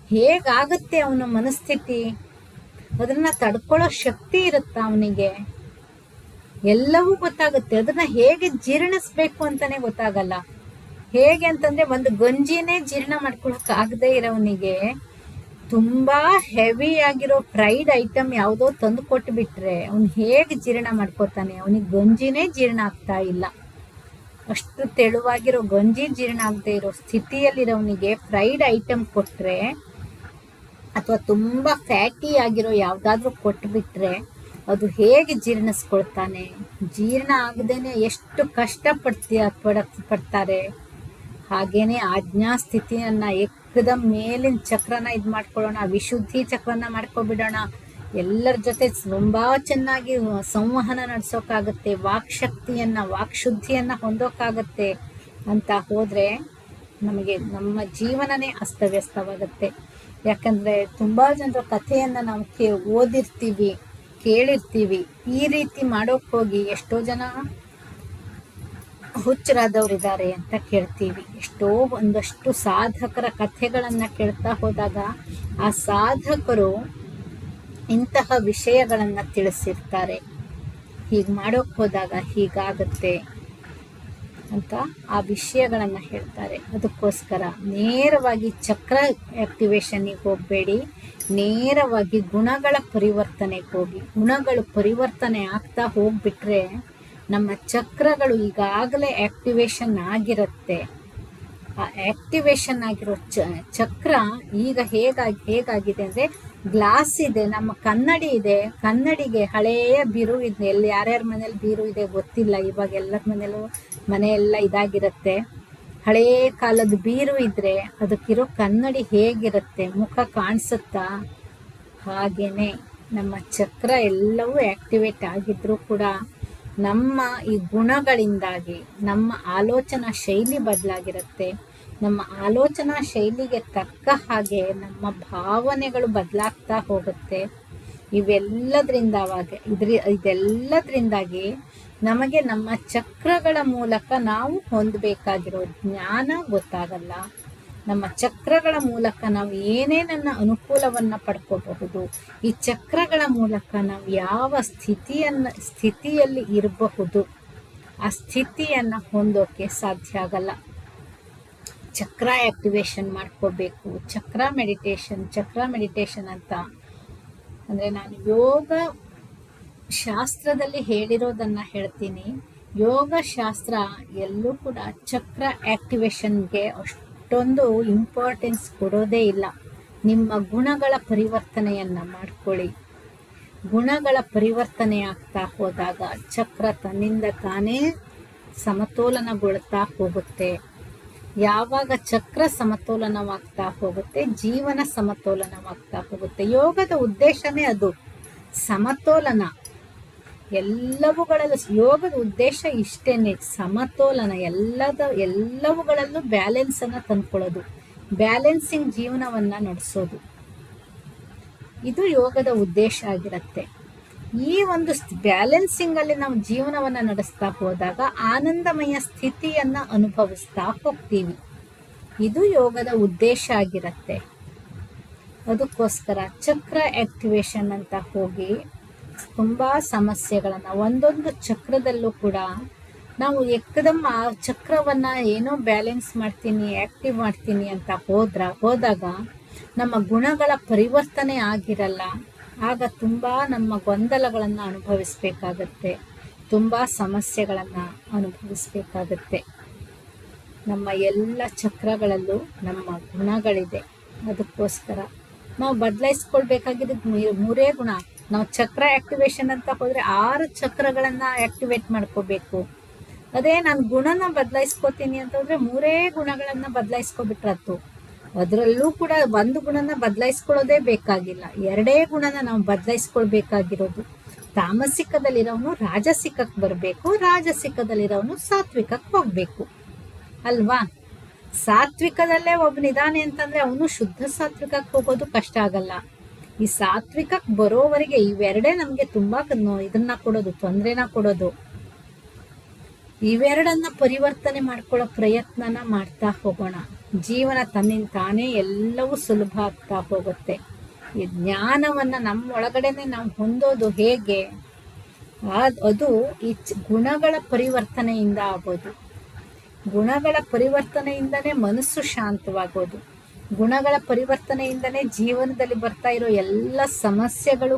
ಹೇಗಾಗುತ್ತೆ ಅವನ ಮನಸ್ಥಿತಿ? ಅದನ್ನ ತಡ್ಕೊಳ್ಳೋ ಶಕ್ತಿ ಇರುತ್ತಾ ಅವನಿಗೆ? ಎಲ್ಲವೂ ಗೊತ್ತಾಗುತ್ತೆ, ಅದನ್ನ ಹೇಗೆ ಜೀರ್ಣಿಸ್ಬೇಕು ಅಂತಾನೆ ಗೊತ್ತಾಗಲ್ಲ. ಹೇಗೆ ಅಂತಂದ್ರೆ ಒಂದು ಗಂಜಿನೇ ಜೀರ್ಣ ಮಾಡ್ಕೊಳಕ್ ಆಗದೆ ಇರೋವನಿಗೆ ತುಂಬಾ ಹೆವಿ ಆಗಿರೋ ಫ್ರೈಡ್ ಐಟಮ್ ಯಾವುದೋ ತಂದು ಕೊಟ್ಬಿಟ್ರೆ ಅವ್ನು ಹೇಗೆ ಜೀರ್ಣ ಮಾಡ್ಕೋತಾನೆ? ಅವನಿಗೆ ಗಂಜಿನೇ ಜೀರ್ಣ ಆಗ್ತಾ ಇಲ್ಲ. ಅಷ್ಟು ತೆಳುವಾಗಿರೋ ಗಂಜಿ ಜೀರ್ಣ ಆಗದೆ ಇರೋ ಸ್ಥಿತಿಯಲ್ಲಿರೋವನಿಗೆ ಫ್ರೈಡ್ ಐಟಮ್ ಕೊಟ್ರೆ ಅಥವಾ ತುಂಬಾ ಫ್ಯಾಟಿ ಆಗಿರೋ ಯಾವ್ದಾದ್ರು ಕೊಟ್ಬಿಟ್ರೆ ಅದು ಹೇಗೆ ಜೀರ್ಣಿಸ್ಕೊಳ್ತಾನೆ? ಜೀರ್ಣ ಆಗದೇನೆ ಎಷ್ಟು ಕಷ್ಟ ಪಡ್ತಾರೆ. ಹಾಗೇನೆ ಆಜ್ಞಾ ಸ್ಥಿತಿಯನ್ನ ಏಕದಮ್ ಮೇಲಿನ ಚಕ್ರನ ಇದ್ ಮಾಡ್ಕೊಳ್ಳೋಣ, ವಿಶುದ್ಧಿ ಚಕ್ರನ ಮಾಡ್ಕೊಬಿಡೋಣ, ಎಲ್ಲರ ಜೊತೆ ತುಂಬಾ ಚೆನ್ನಾಗಿ ಸಂವಹನ ನಡೆಸೋಕ್ಕಾಗತ್ತೆ, ವಾಕ್ಶುದ್ಧಿಯನ್ನ ಹೊಂದೋಕ್ಕಾಗತ್ತೆ ಅಂತ ಹೋದ್ರೆ ನಮಗೆ ನಮ್ಮ ಜೀವನನೇ ಅಸ್ತವ್ಯಸ್ತವಾಗುತ್ತೆ. ಯಾಕಂದ್ರೆ ತುಂಬಾ ಜನರ ಕಥೆಯನ್ನ ನಾವು ಓದಿರ್ತೀವಿ, ಕೇಳಿರ್ತೀವಿ. ಈ ರೀತಿ ಮಾಡೋಕ್ ಹೋಗಿ ಎಷ್ಟೋ ಜನ ಹುಚ್ಚರಾದವರಿದ್ದಾರೆ ಅಂತ ಕೇಳ್ತೀವಿ. ಒಂದಷ್ಟು ಸಾಧಕರ ಕಥೆಗಳನ್ನ ಕೇಳ್ತಾ ಹೋದಾಗ ಆ ಸಾಧಕರು ಇಂತಹ ವಿಷಯಗಳನ್ನ ತಿಳಿಸಿರ್ತಾರೆ. ಹೀಗ್ ಮಾಡೋಕ್ ಹೋದಾಗ ಹೀಗಾಗತ್ತೆ, ಅಂತ ಆ ವಿಷಯಗಳನ್ನು ಹೇಳ್ತಾರೆ. ಅದಕ್ಕೋಸ್ಕರ ನೇರವಾಗಿ ಚಕ್ರ ಆ್ಯಕ್ಟಿವೇಶನ್ನಿಗೆ ಹೋಗಬೇಡಿ, ನೇರವಾಗಿ ಗುಣಗಳ ಪರಿವರ್ತನೆಗೆ ಹೋಗಿ. ಗುಣಗಳು ಪರಿವರ್ತನೆ ಆಗ್ತಾ ಹೋಗ್ಬಿಟ್ರೆ ನಮ್ಮ ಚಕ್ರಗಳು ಈಗಾಗಲೇ ಆ್ಯಕ್ಟಿವೇಶನ್ ಆಗಿರುತ್ತೆ. ಆ ಆ್ಯಕ್ಟಿವೇಶನ್ ಆಗಿರೋ ಚಕ್ರ ಈಗ ಹೇಗಾಗಿದೆ ಅಂದರೆ, ಗ್ಲಾಸ್ ಇದೆ, ನಮ್ಮ ಕನ್ನಡಿ ಇದೆ, ಕನ್ನಡಿಗೆ ಹಳೆಯ ಬೀರು ಇದೆ. ಎಲ್ಲಿ ಯಾರ್ಯಾರ ಮನೇಲಿ ಬೀರು ಇದೆ ಗೊತ್ತಿಲ್ಲ, ಇವಾಗ ಎಲ್ಲರ ಮನೇಲೂ ಮನೆಯೆಲ್ಲ ಇದಾಗಿರುತ್ತೆ. ಹಳೆಯ ಕಾಲದ ಬೀರು ಇದ್ದರೆ ಅದಕ್ಕಿರೋ ಕನ್ನಡಿ ಹೇಗಿರುತ್ತೆ, ಮುಖ ಕಾಣಿಸುತ್ತಾ? ಹಾಗೇನೆ ನಮ್ಮ ಚಕ್ರ ಎಲ್ಲವೂ ಆ್ಯಕ್ಟಿವೇಟ್ ಆಗಿದ್ರೂ ಕೂಡ ನಮ್ಮ ಈ ಗುಣಗಳಿಂದಾಗಿ ನಮ್ಮ ಆಲೋಚನಾ ಶೈಲಿ ಬದಲಾಗಿರುತ್ತೆ. ನಮ್ಮ ಆಲೋಚನಾ ಶೈಲಿಗೆ ತಕ್ಕ ಹಾಗೆ ನಮ್ಮ ಭಾವನೆಗಳು ಬದಲಾಗ್ತಾ ಹೋಗುತ್ತೆ. ಇದೆಲ್ಲದರಿಂದಾಗಿ ನಮಗೆ ನಮ್ಮ ಚಕ್ರಗಳ ಮೂಲಕ ನಾವು ಹೊಂದಬೇಕಾಗಿರೋ ಜ್ಞಾನ ಗೊತ್ತಾಗಲ್ಲ. ನಮ್ಮ ಚಕ್ರಗಳ ಮೂಲಕ ನಾವು ಏನೇನನ್ನ ಅನುಕೂಲವನ್ನು ಪಡ್ಕೋಬಹುದು, ಈ ಚಕ್ರಗಳ ಮೂಲಕ ನಾವು ಯಾವ ಸ್ಥಿತಿಯಲ್ಲಿ ಇರಬಹುದು, ಆ ಸ್ಥಿತಿಯನ್ನು ಹೊಂದೋಕೆ ಸಾಧ್ಯ ಆಗಲ್ಲ. ಚಕ್ರ ಆ್ಯಕ್ಟಿವೇಶನ್ ಮಾಡ್ಕೋಬೇಕು. ಚಕ್ರ ಮೆಡಿಟೇಷನ್ ಅಂತ ಅಂದರೆ, ನಾನು ಯೋಗ ಶಾಸ್ತ್ರದಲ್ಲಿ ಹೇಳಿರೋದನ್ನು ಹೇಳ್ತೀನಿ. ಯೋಗ ಶಾಸ್ತ್ರ ಎಲ್ಲೂ ಕೂಡ ಚಕ್ರ ಆ್ಯಕ್ಟಿವೇಶನ್ಗೆ ಅಷ್ಟೊಂದು ಇಂಪಾರ್ಟೆನ್ಸ್ ಕೊಡೋದೇ ಇಲ್ಲ. ನಿಮ್ಮ ಗುಣಗಳ ಪರಿವರ್ತನೆಯನ್ನು ಮಾಡ್ಕೊಳ್ಳಿ. ಗುಣಗಳ ಪರಿವರ್ತನೆ ಆಗ್ತಾ ಹೋದಾಗ ಚಕ್ರ ತನ್ನಿಂದ ತಾನೇ ಸಮತೋಲನಗೊಳ್ತಾ ಹೋಗುತ್ತೆ. ಯಾವಾಗ ಚಕ್ರ ಸಮತೋಲನವಾಗ್ತಾ ಹೋಗುತ್ತೆ, ಜೀವನ ಸಮತೋಲನವಾಗ್ತಾ ಹೋಗುತ್ತೆ. ಯೋಗದ ಉದ್ದೇಶನೇ ಅದು, ಸಮತೋಲನ. ಎಲ್ಲವುಗಳಲ್ಲೂ ಯೋಗದ ಉದ್ದೇಶ ಇಷ್ಟೇನೆ, ಸಮತೋಲನ. ಎಲ್ಲವುಗಳಲ್ಲೂ ಬ್ಯಾಲೆನ್ಸನ್ನು ತಂದ್ಕೊಳ್ಳೋದು, ಬ್ಯಾಲೆನ್ಸಿಂಗ್ ಜೀವನವನ್ನು ನಡೆಸೋದು, ಇದು ಯೋಗದ ಉದ್ದೇಶ ಆಗಿರುತ್ತೆ. ಈ ಒಂದು ಬ್ಯಾಲೆನ್ಸಿಂಗಲ್ಲಿ ನಾವು ಜೀವನವನ್ನು ನಡೆಸ್ತಾ ಹೋದಾಗ ಆನಂದಮಯ ಸ್ಥಿತಿಯನ್ನು ಅನುಭವಿಸ್ತಾ ಹೋಗ್ತೀವಿ. ಇದು ಯೋಗದ ಉದ್ದೇಶ ಆಗಿರುತ್ತೆ. ಅದಕ್ಕೋಸ್ಕರ ಚಕ್ರ ಆ್ಯಕ್ಟಿವೇಶನ್ ಅಂತ ಹೋಗಿ ತುಂಬ ಸಮಸ್ಯೆಗಳನ್ನು, ಒಂದೊಂದು ಚಕ್ರದಲ್ಲೂ ಕೂಡ ನಾವು ಏಕದಮ್ ಆ ಚಕ್ರವನ್ನು ಏನೋ ಬ್ಯಾಲೆನ್ಸ್ ಮಾಡ್ತೀನಿ, ಆ್ಯಕ್ಟಿವ್ ಮಾಡ್ತೀನಿ ಅಂತ ಹೋದಾಗ ನಮ್ಮ ಗುಣಗಳ ಪರಿವರ್ತನೆ ಆಗಿರಲ್ಲ. ಆಗ ತುಂಬ ನಮ್ಮ ಗೊಂದಲಗಳನ್ನು ಅನುಭವಿಸ್ಬೇಕಾಗತ್ತೆ, ತುಂಬ ಸಮಸ್ಯೆಗಳನ್ನು ಅನುಭವಿಸ್ಬೇಕಾಗತ್ತೆ. ನಮ್ಮ ಎಲ್ಲ ಚಕ್ರಗಳಲ್ಲೂ ನಮ್ಮ ಗುಣಗಳಿದೆ. ಅದಕ್ಕೋಸ್ಕರ ನಾವು ಬದಲಾಯಿಸ್ಕೊಳ್ಬೇಕಾಗಿದ್ದು ಮೂರೇ ಗುಣ. ನಾವು ಚಕ್ರ ಆ್ಯಕ್ಟಿವೇಶನ್ ಅಂತ ಹೋದರೆ 6 ಚಕ್ರಗಳನ್ನು ಆ್ಯಕ್ಟಿವೇಟ್ ಮಾಡ್ಕೋಬೇಕು. ಅದೇ ನಾನು ಗುಣನ ಬದಲಾಯಿಸ್ಕೋತೀನಿ ಅಂತ ಹೋದರೆ 3 ಗುಣಗಳನ್ನು ಬದಲಾಯಿಸ್ಕೊಬಿಟ್ರತ್ತು. ಅದರಲ್ಲೂ ಕೂಡ ಒಂದು ಗುಣನ ಬದಲಾಯಿಸ್ಕೊಳ್ಳೋದೇ ಬೇಕಾಗಿಲ್ಲ, 2 ಗುಣನ ನಾವು ಬದಲಾಯಿಸ್ಕೊಳ್ಬೇಕಾಗಿರೋದು. ತಾಮಸಿಕದಲ್ಲಿರೋನು ರಾಜಸಿಕಕ್ಕೆ ಬರಬೇಕು, ರಾಜಸಿಕದಲ್ಲಿರೋನು ಸಾತ್ವಿಕಕ್ಕೆ ಹೋಗಬೇಕು ಅಲ್ವಾ? ಸಾತ್ವಿಕದಲ್ಲೇ ಒಬ್ಬನಿದ್ದಾನೆ ಅಂತಂದರೆ ಅವನು ಶುದ್ಧ ಸಾತ್ವಿಕಕ್ಕೆ ಹೋಗೋದು ಕಷ್ಟ ಆಗಲ್ಲ. ಈ ಸಾತ್ವಿಕಕ್ಕೆ ಬರೋವರೆಗೆ ಇವೆರಡೇ ನಮಗೆ ತುಂಬ ಇದನ್ನ ಕೊಡೋದು, ತೊಂದರೆನ ಕೊಡೋದು. ಇವೆರಡನ್ನ ಪರಿವರ್ತನೆ ಮಾಡ್ಕೊಳ್ಳೋ ಪ್ರಯತ್ನನ ಮಾಡ್ತಾ ಹೋಗೋಣ. ಜೀವನ ತನ್ನಿಂದ ತಾನೇ ಎಲ್ಲವೂ ಸುಲಭ ಆಗ್ತಾ ಹೋಗುತ್ತೆ. ಈ ಜ್ಞಾನವನ್ನು ನಮ್ಮೊಳಗಡೆನೆ ನಾವು ಹೊಂದೋದು ಹೇಗೆ? ಅದು ಈ ಗುಣಗಳ ಪರಿವರ್ತನೆಯಿಂದ ಆಗೋದು. ಗುಣಗಳ ಪರಿವರ್ತನೆಯಿಂದನೇ ಮನಸ್ಸು ಶಾಂತವಾಗೋದು. ಗುಣಗಳ ಪರಿವರ್ತನೆಯಿಂದನೇ ಜೀವನದಲ್ಲಿ ಬರ್ತಾ ಇರೋ ಎಲ್ಲ ಸಮಸ್ಯೆಗಳಿಗೂ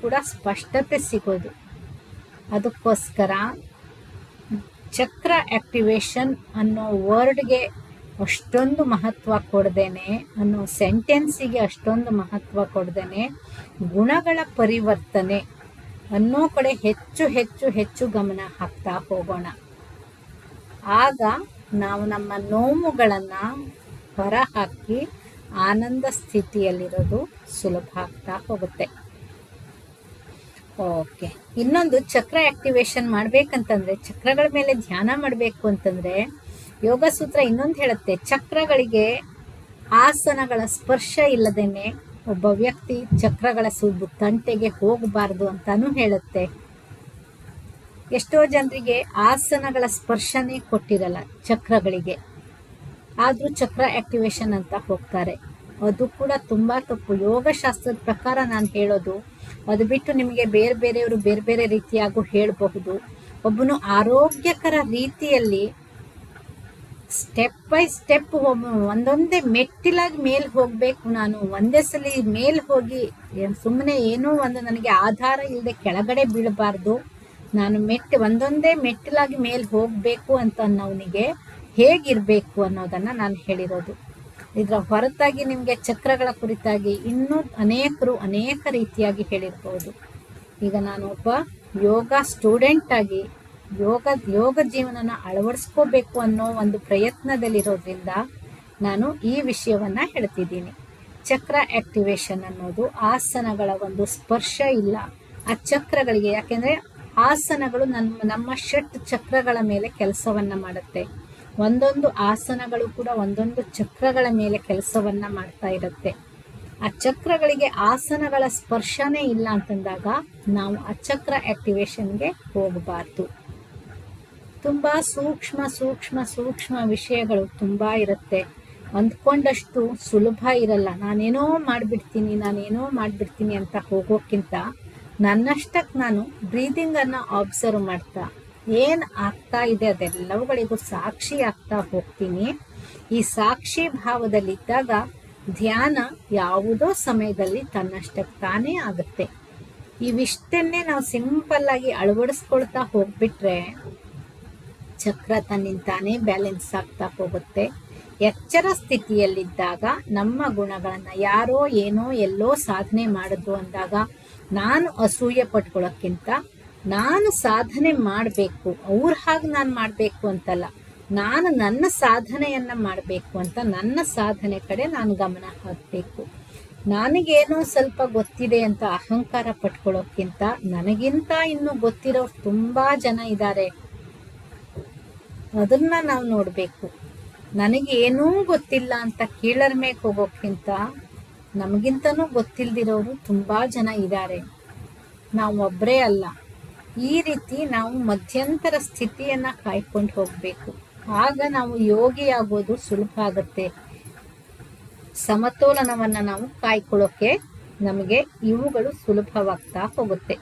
ಕೂಡ ಸ್ಪಷ್ಟತೆ ಸಿಗೋದು. ಅದಕ್ಕೋಸ್ಕರ ಚಕ್ರ ಆ್ಯಕ್ಟಿವೇಶನ್ ಅನ್ನೋ ವರ್ಡ್ಗೆ ಅಷ್ಟೊಂದು ಮಹತ್ವ ಕೊಡ್ದೇನೆ, ಅನ್ನೋ ಸೆಂಟೆನ್ಸಿಗೆ ಅಷ್ಟೊಂದು ಮಹತ್ವ ಕೊಡ್ದೇನೆ, ಗುಣಗಳ ಪರಿವರ್ತನೆ ಅನ್ನೋ ಕಡೆ ಹೆಚ್ಚು ಹೆಚ್ಚು ಹೆಚ್ಚು ಗಮನ ಹಾಕ್ತಾ ಹೋಗೋಣ. ಆಗ ನಾವು ನಮ್ಮ ನೋವುಗಳನ್ನು ಹೊರಹಾಕಿ ಆನಂದ ಸ್ಥಿತಿಯಲ್ಲಿರೋದು ಸುಲಭ ಆಗ್ತಾ ಹೋಗುತ್ತೆ. ಓಕೆ, ಇನ್ನೊಂದು ಚಕ್ರ ಆ್ಯಕ್ಟಿವೇಶನ್ ಮಾಡ್ಬೇಕಂತಂದ್ರೆ, ಚಕ್ರಗಳ ಮೇಲೆ ಧ್ಯಾನ ಮಾಡಬೇಕು ಅಂತಂದ್ರೆ ಯೋಗ ಸೂತ್ರ ಇನ್ನೊಂದು ಹೇಳುತ್ತೆ, ಚಕ್ರಗಳಿಗೆ ಆಸನಗಳ ಸ್ಪರ್ಶ ಇಲ್ಲದೇನೆ ಒಬ್ಬ ವ್ಯಕ್ತಿ ಚಕ್ರಗಳ ತಂಟೆಗೆ ಹೋಗಬಾರ್ದು ಅಂತಾನೂ ಹೇಳುತ್ತೆ. ಎಷ್ಟೋ ಜನರಿಗೆ ಆಸನಗಳ ಸ್ಪರ್ಶನೇ ಕೊಟ್ಟಿರಲ್ಲ ಚಕ್ರಗಳಿಗೆ, ಆದರೂ ಚಕ್ರ ಆ್ಯಕ್ಟಿವೇಶನ್ ಅಂತ ಹೋಗ್ತಾರೆ. ಅದು ಕೂಡ ತುಂಬ ತಪ್ಪು. ಯೋಗಶಾಸ್ತ್ರದ ಪ್ರಕಾರ ನಾನು ಹೇಳೋದು, ಅದು ಬಿಟ್ಟು ನಿಮಗೆ ಬೇರೆಯವರು ಬೇರೆ ಬೇರೆ ರೀತಿಯಾಗೂ ಹೇಳಬಹುದು. ಒಬ್ಬನು ಆರೋಗ್ಯಕರ ರೀತಿಯಲ್ಲಿ ಸ್ಟೆಪ್ ಬೈ ಸ್ಟೆಪ್ ಒಂದೊಂದೇ ಮೆಟ್ಟಿಲಾಗಿ ಮೇಲ್ ಹೋಗ್ಬೇಕು. ನಾನು ಒಂದೇ ಸಲ ಮೇಲ್ ಹೋಗಿ ಸುಮ್ಮನೆ ಏನೋ ಒಂದು ನನಗೆ ಆಧಾರ ಇಲ್ಲದೆ ಕೆಳಗಡೆ ಬೀಳಬಾರ್ದು. ನಾನು ಒಂದೊಂದೇ ಮೆಟ್ಟಿಲಾಗಿ ಮೇಲ್ ಹೋಗ್ಬೇಕು ಅಂತ ಅನ್ನೋನಿಗೆ ಹೇಗಿರ್ಬೇಕು ಅನ್ನೋದನ್ನ ನಾನು ಹೇಳಿರೋದು. ಇದರ ಹೊರತಾಗಿ ನಿಮಗೆ ಚಕ್ರಗಳ ಕುರಿತಾಗಿ ಇನ್ನೂ ಅನೇಕ ರೀತಿಯಾಗಿ ಹೇಳಿರ್ಬೋದು. ಈಗ ನಾನು ಒಬ್ಬ ಯೋಗ ಸ್ಟೂಡೆಂಟ್ ಆಗಿ ಯೋಗ ಜೀವನನ ಅಳವಡಿಸ್ಕೋಬೇಕು ಅನ್ನೋ ಒಂದು ಪ್ರಯತ್ನದಲ್ಲಿರೋದ್ರಿಂದ ನಾನು ಈ ವಿಷಯವನ್ನ ಹೇಳ್ತಿದ್ದೀನಿ. ಚಕ್ರ ಆಕ್ಟಿವೇಶನ್ ಅನ್ನೋದು ಆಸನಗಳ ಒಂದು ಸ್ಪರ್ಶ ಇಲ್ಲ ಆ ಚಕ್ರಗಳಿಗೆ. ಯಾಕೆಂದ್ರೆ ಆಸನಗಳು ನಮ್ಮ ಷಟ್ ಚಕ್ರಗಳ ಮೇಲೆ ಕೆಲಸವನ್ನ ಮಾಡುತ್ತೆ. ಒಂದೊಂದು ಆಸನಗಳು ಕೂಡ ಒಂದೊಂದು ಚಕ್ರಗಳ ಮೇಲೆ ಕೆಲಸವನ್ನ ಮಾಡ್ತಾ ಇರುತ್ತೆ. ಆ ಚಕ್ರಗಳಿಗೆ ಆಸನಗಳ ಸ್ಪರ್ಶನೇ ಇಲ್ಲ ಅಂತಂದಾಗ ನಾವು ಆ ಚಕ್ರ ಆಕ್ಟಿವೇಶನ್ಗೆ ಹೋಗಬಾರ್ದು. ತುಂಬಾ ಸೂಕ್ಷ್ಮ ವಿಷಯಗಳು ತುಂಬಾ ಇರುತ್ತೆ. ಅಂದ್ಕೊಂಡಷ್ಟು ಸುಲಭ ಇರಲ್ಲ. ನಾನೇನೋ ಮಾಡ್ಬಿಡ್ತೀನಿ ಅಂತ ಹೋಗೋಕ್ಕಿಂತ ನನ್ನಷ್ಟಕ್ಕೆ ನಾನು ಬ್ರೀದಿಂಗ್ ಅನ್ನ ಅಬ್ಸರ್ವ್ ಮಾಡ್ತಾ ಏನ್ ಆಗ್ತಾ ಇದೆ ಅದೆಲ್ಲವುಗಳಿಗೂ ಸಾಕ್ಷಿ ಆಗ್ತಾ ಹೋಗ್ತೀನಿ. ಈ ಸಾಕ್ಷಿ ಭಾವದಲ್ಲಿದ್ದಾಗ ಧ್ಯಾನ ಯಾವುದೋ ಸಮಯದಲ್ಲಿ ತನ್ನಷ್ಟಕ್ಕೆ ತಾನೇ ಆಗುತ್ತೆ. ಇವಿಷ್ಟನ್ನೇ ನಾವು ಸಿಂಪಲ್ ಆಗಿ ಅಳವಡಿಸ್ಕೊಳ್ತಾ ಹೋಗ್ಬಿಟ್ರೆ ಚಕ್ರ ತನ್ನಿಂತಾನೇ ಬ್ಯಾಲೆನ್ಸ್ ಆಗ್ತಾ ಹೋಗುತ್ತೆ. ಎಚ್ಚರ ಸ್ಥಿತಿಯಲ್ಲಿದ್ದಾಗ ನಮ್ಮ ಗುಣಗಳನ್ನ ಯಾರೋ ಏನೋ ಎಲ್ಲೋ ಸಾಧನೆ ಮಾಡಿದ್ರು ಅಂದಾಗ ನಾನು ಅಸೂಯೆ ಪಟ್ಕೊಳ್ಳೋಕ್ಕಿಂತ ನಾನು ಸಾಧನೆ ಮಾಡಬೇಕು, ಅವ್ರ ಹಾಗೆ ನಾನು ಮಾಡಬೇಕು ಅಂತಲ್ಲ, ನಾನು ನನ್ನ ಸಾಧನೆಯನ್ನ ಮಾಡಬೇಕು ಅಂತ ನನ್ನ ಸಾಧನೆ ಕಡೆ ನಾನು ಗಮನ ಹಾಕಬೇಕು. ನನಗೇನೋ ಸ್ವಲ್ಪ ಗೊತ್ತಿದೆ ಅಂತ ಅಹಂಕಾರ ಪಟ್ಕೊಳ್ಳೋಕ್ಕಿಂತ ನನಗಿಂತ ಇನ್ನೂ ಗೊತ್ತಿರೋರು ತುಂಬಾ ಜನ ಇದ್ದಾರೆ, ಅದನ್ನ ನಾವು ನೋಡ್ಬೇಕು. ನನಗೇನೂ ಗೊತ್ತಿಲ್ಲ ಅಂತ ಕೀಳರ ಮೇಲೆ ಹೋಗೋಕ್ಕಿಂತ ನಮಗಿಂತನೂ ಗೊತ್ತಿಲ್ದಿರೋರು ತುಂಬಾ ಜನ ಇದ್ದಾರೆ, ನಾವು ಒಬ್ಬರೇ ಅಲ್ಲ. ಈ ರೀತಿ ನಾವು ಮಧ್ಯಂತರ ಸ್ಥಿತಿಯನ್ನ ಕಾಯ್ಕೊಂಡು ಹೋಗ್ಬೇಕು. ಆಗ ನಾವು ಯೋಗಿ ಆಗೋದು ಸುಲಭ ಆಗುತ್ತೆ. ಸಮತೋಲನವನ್ನ ನಾವು ಕಾಯ್ಕೊಳ್ಳೋಕೆ ನಮಗೆ ಇವುಗಳು ಸುಲಭವಾಗ್ತಾ ಹೋಗುತ್ತೆ.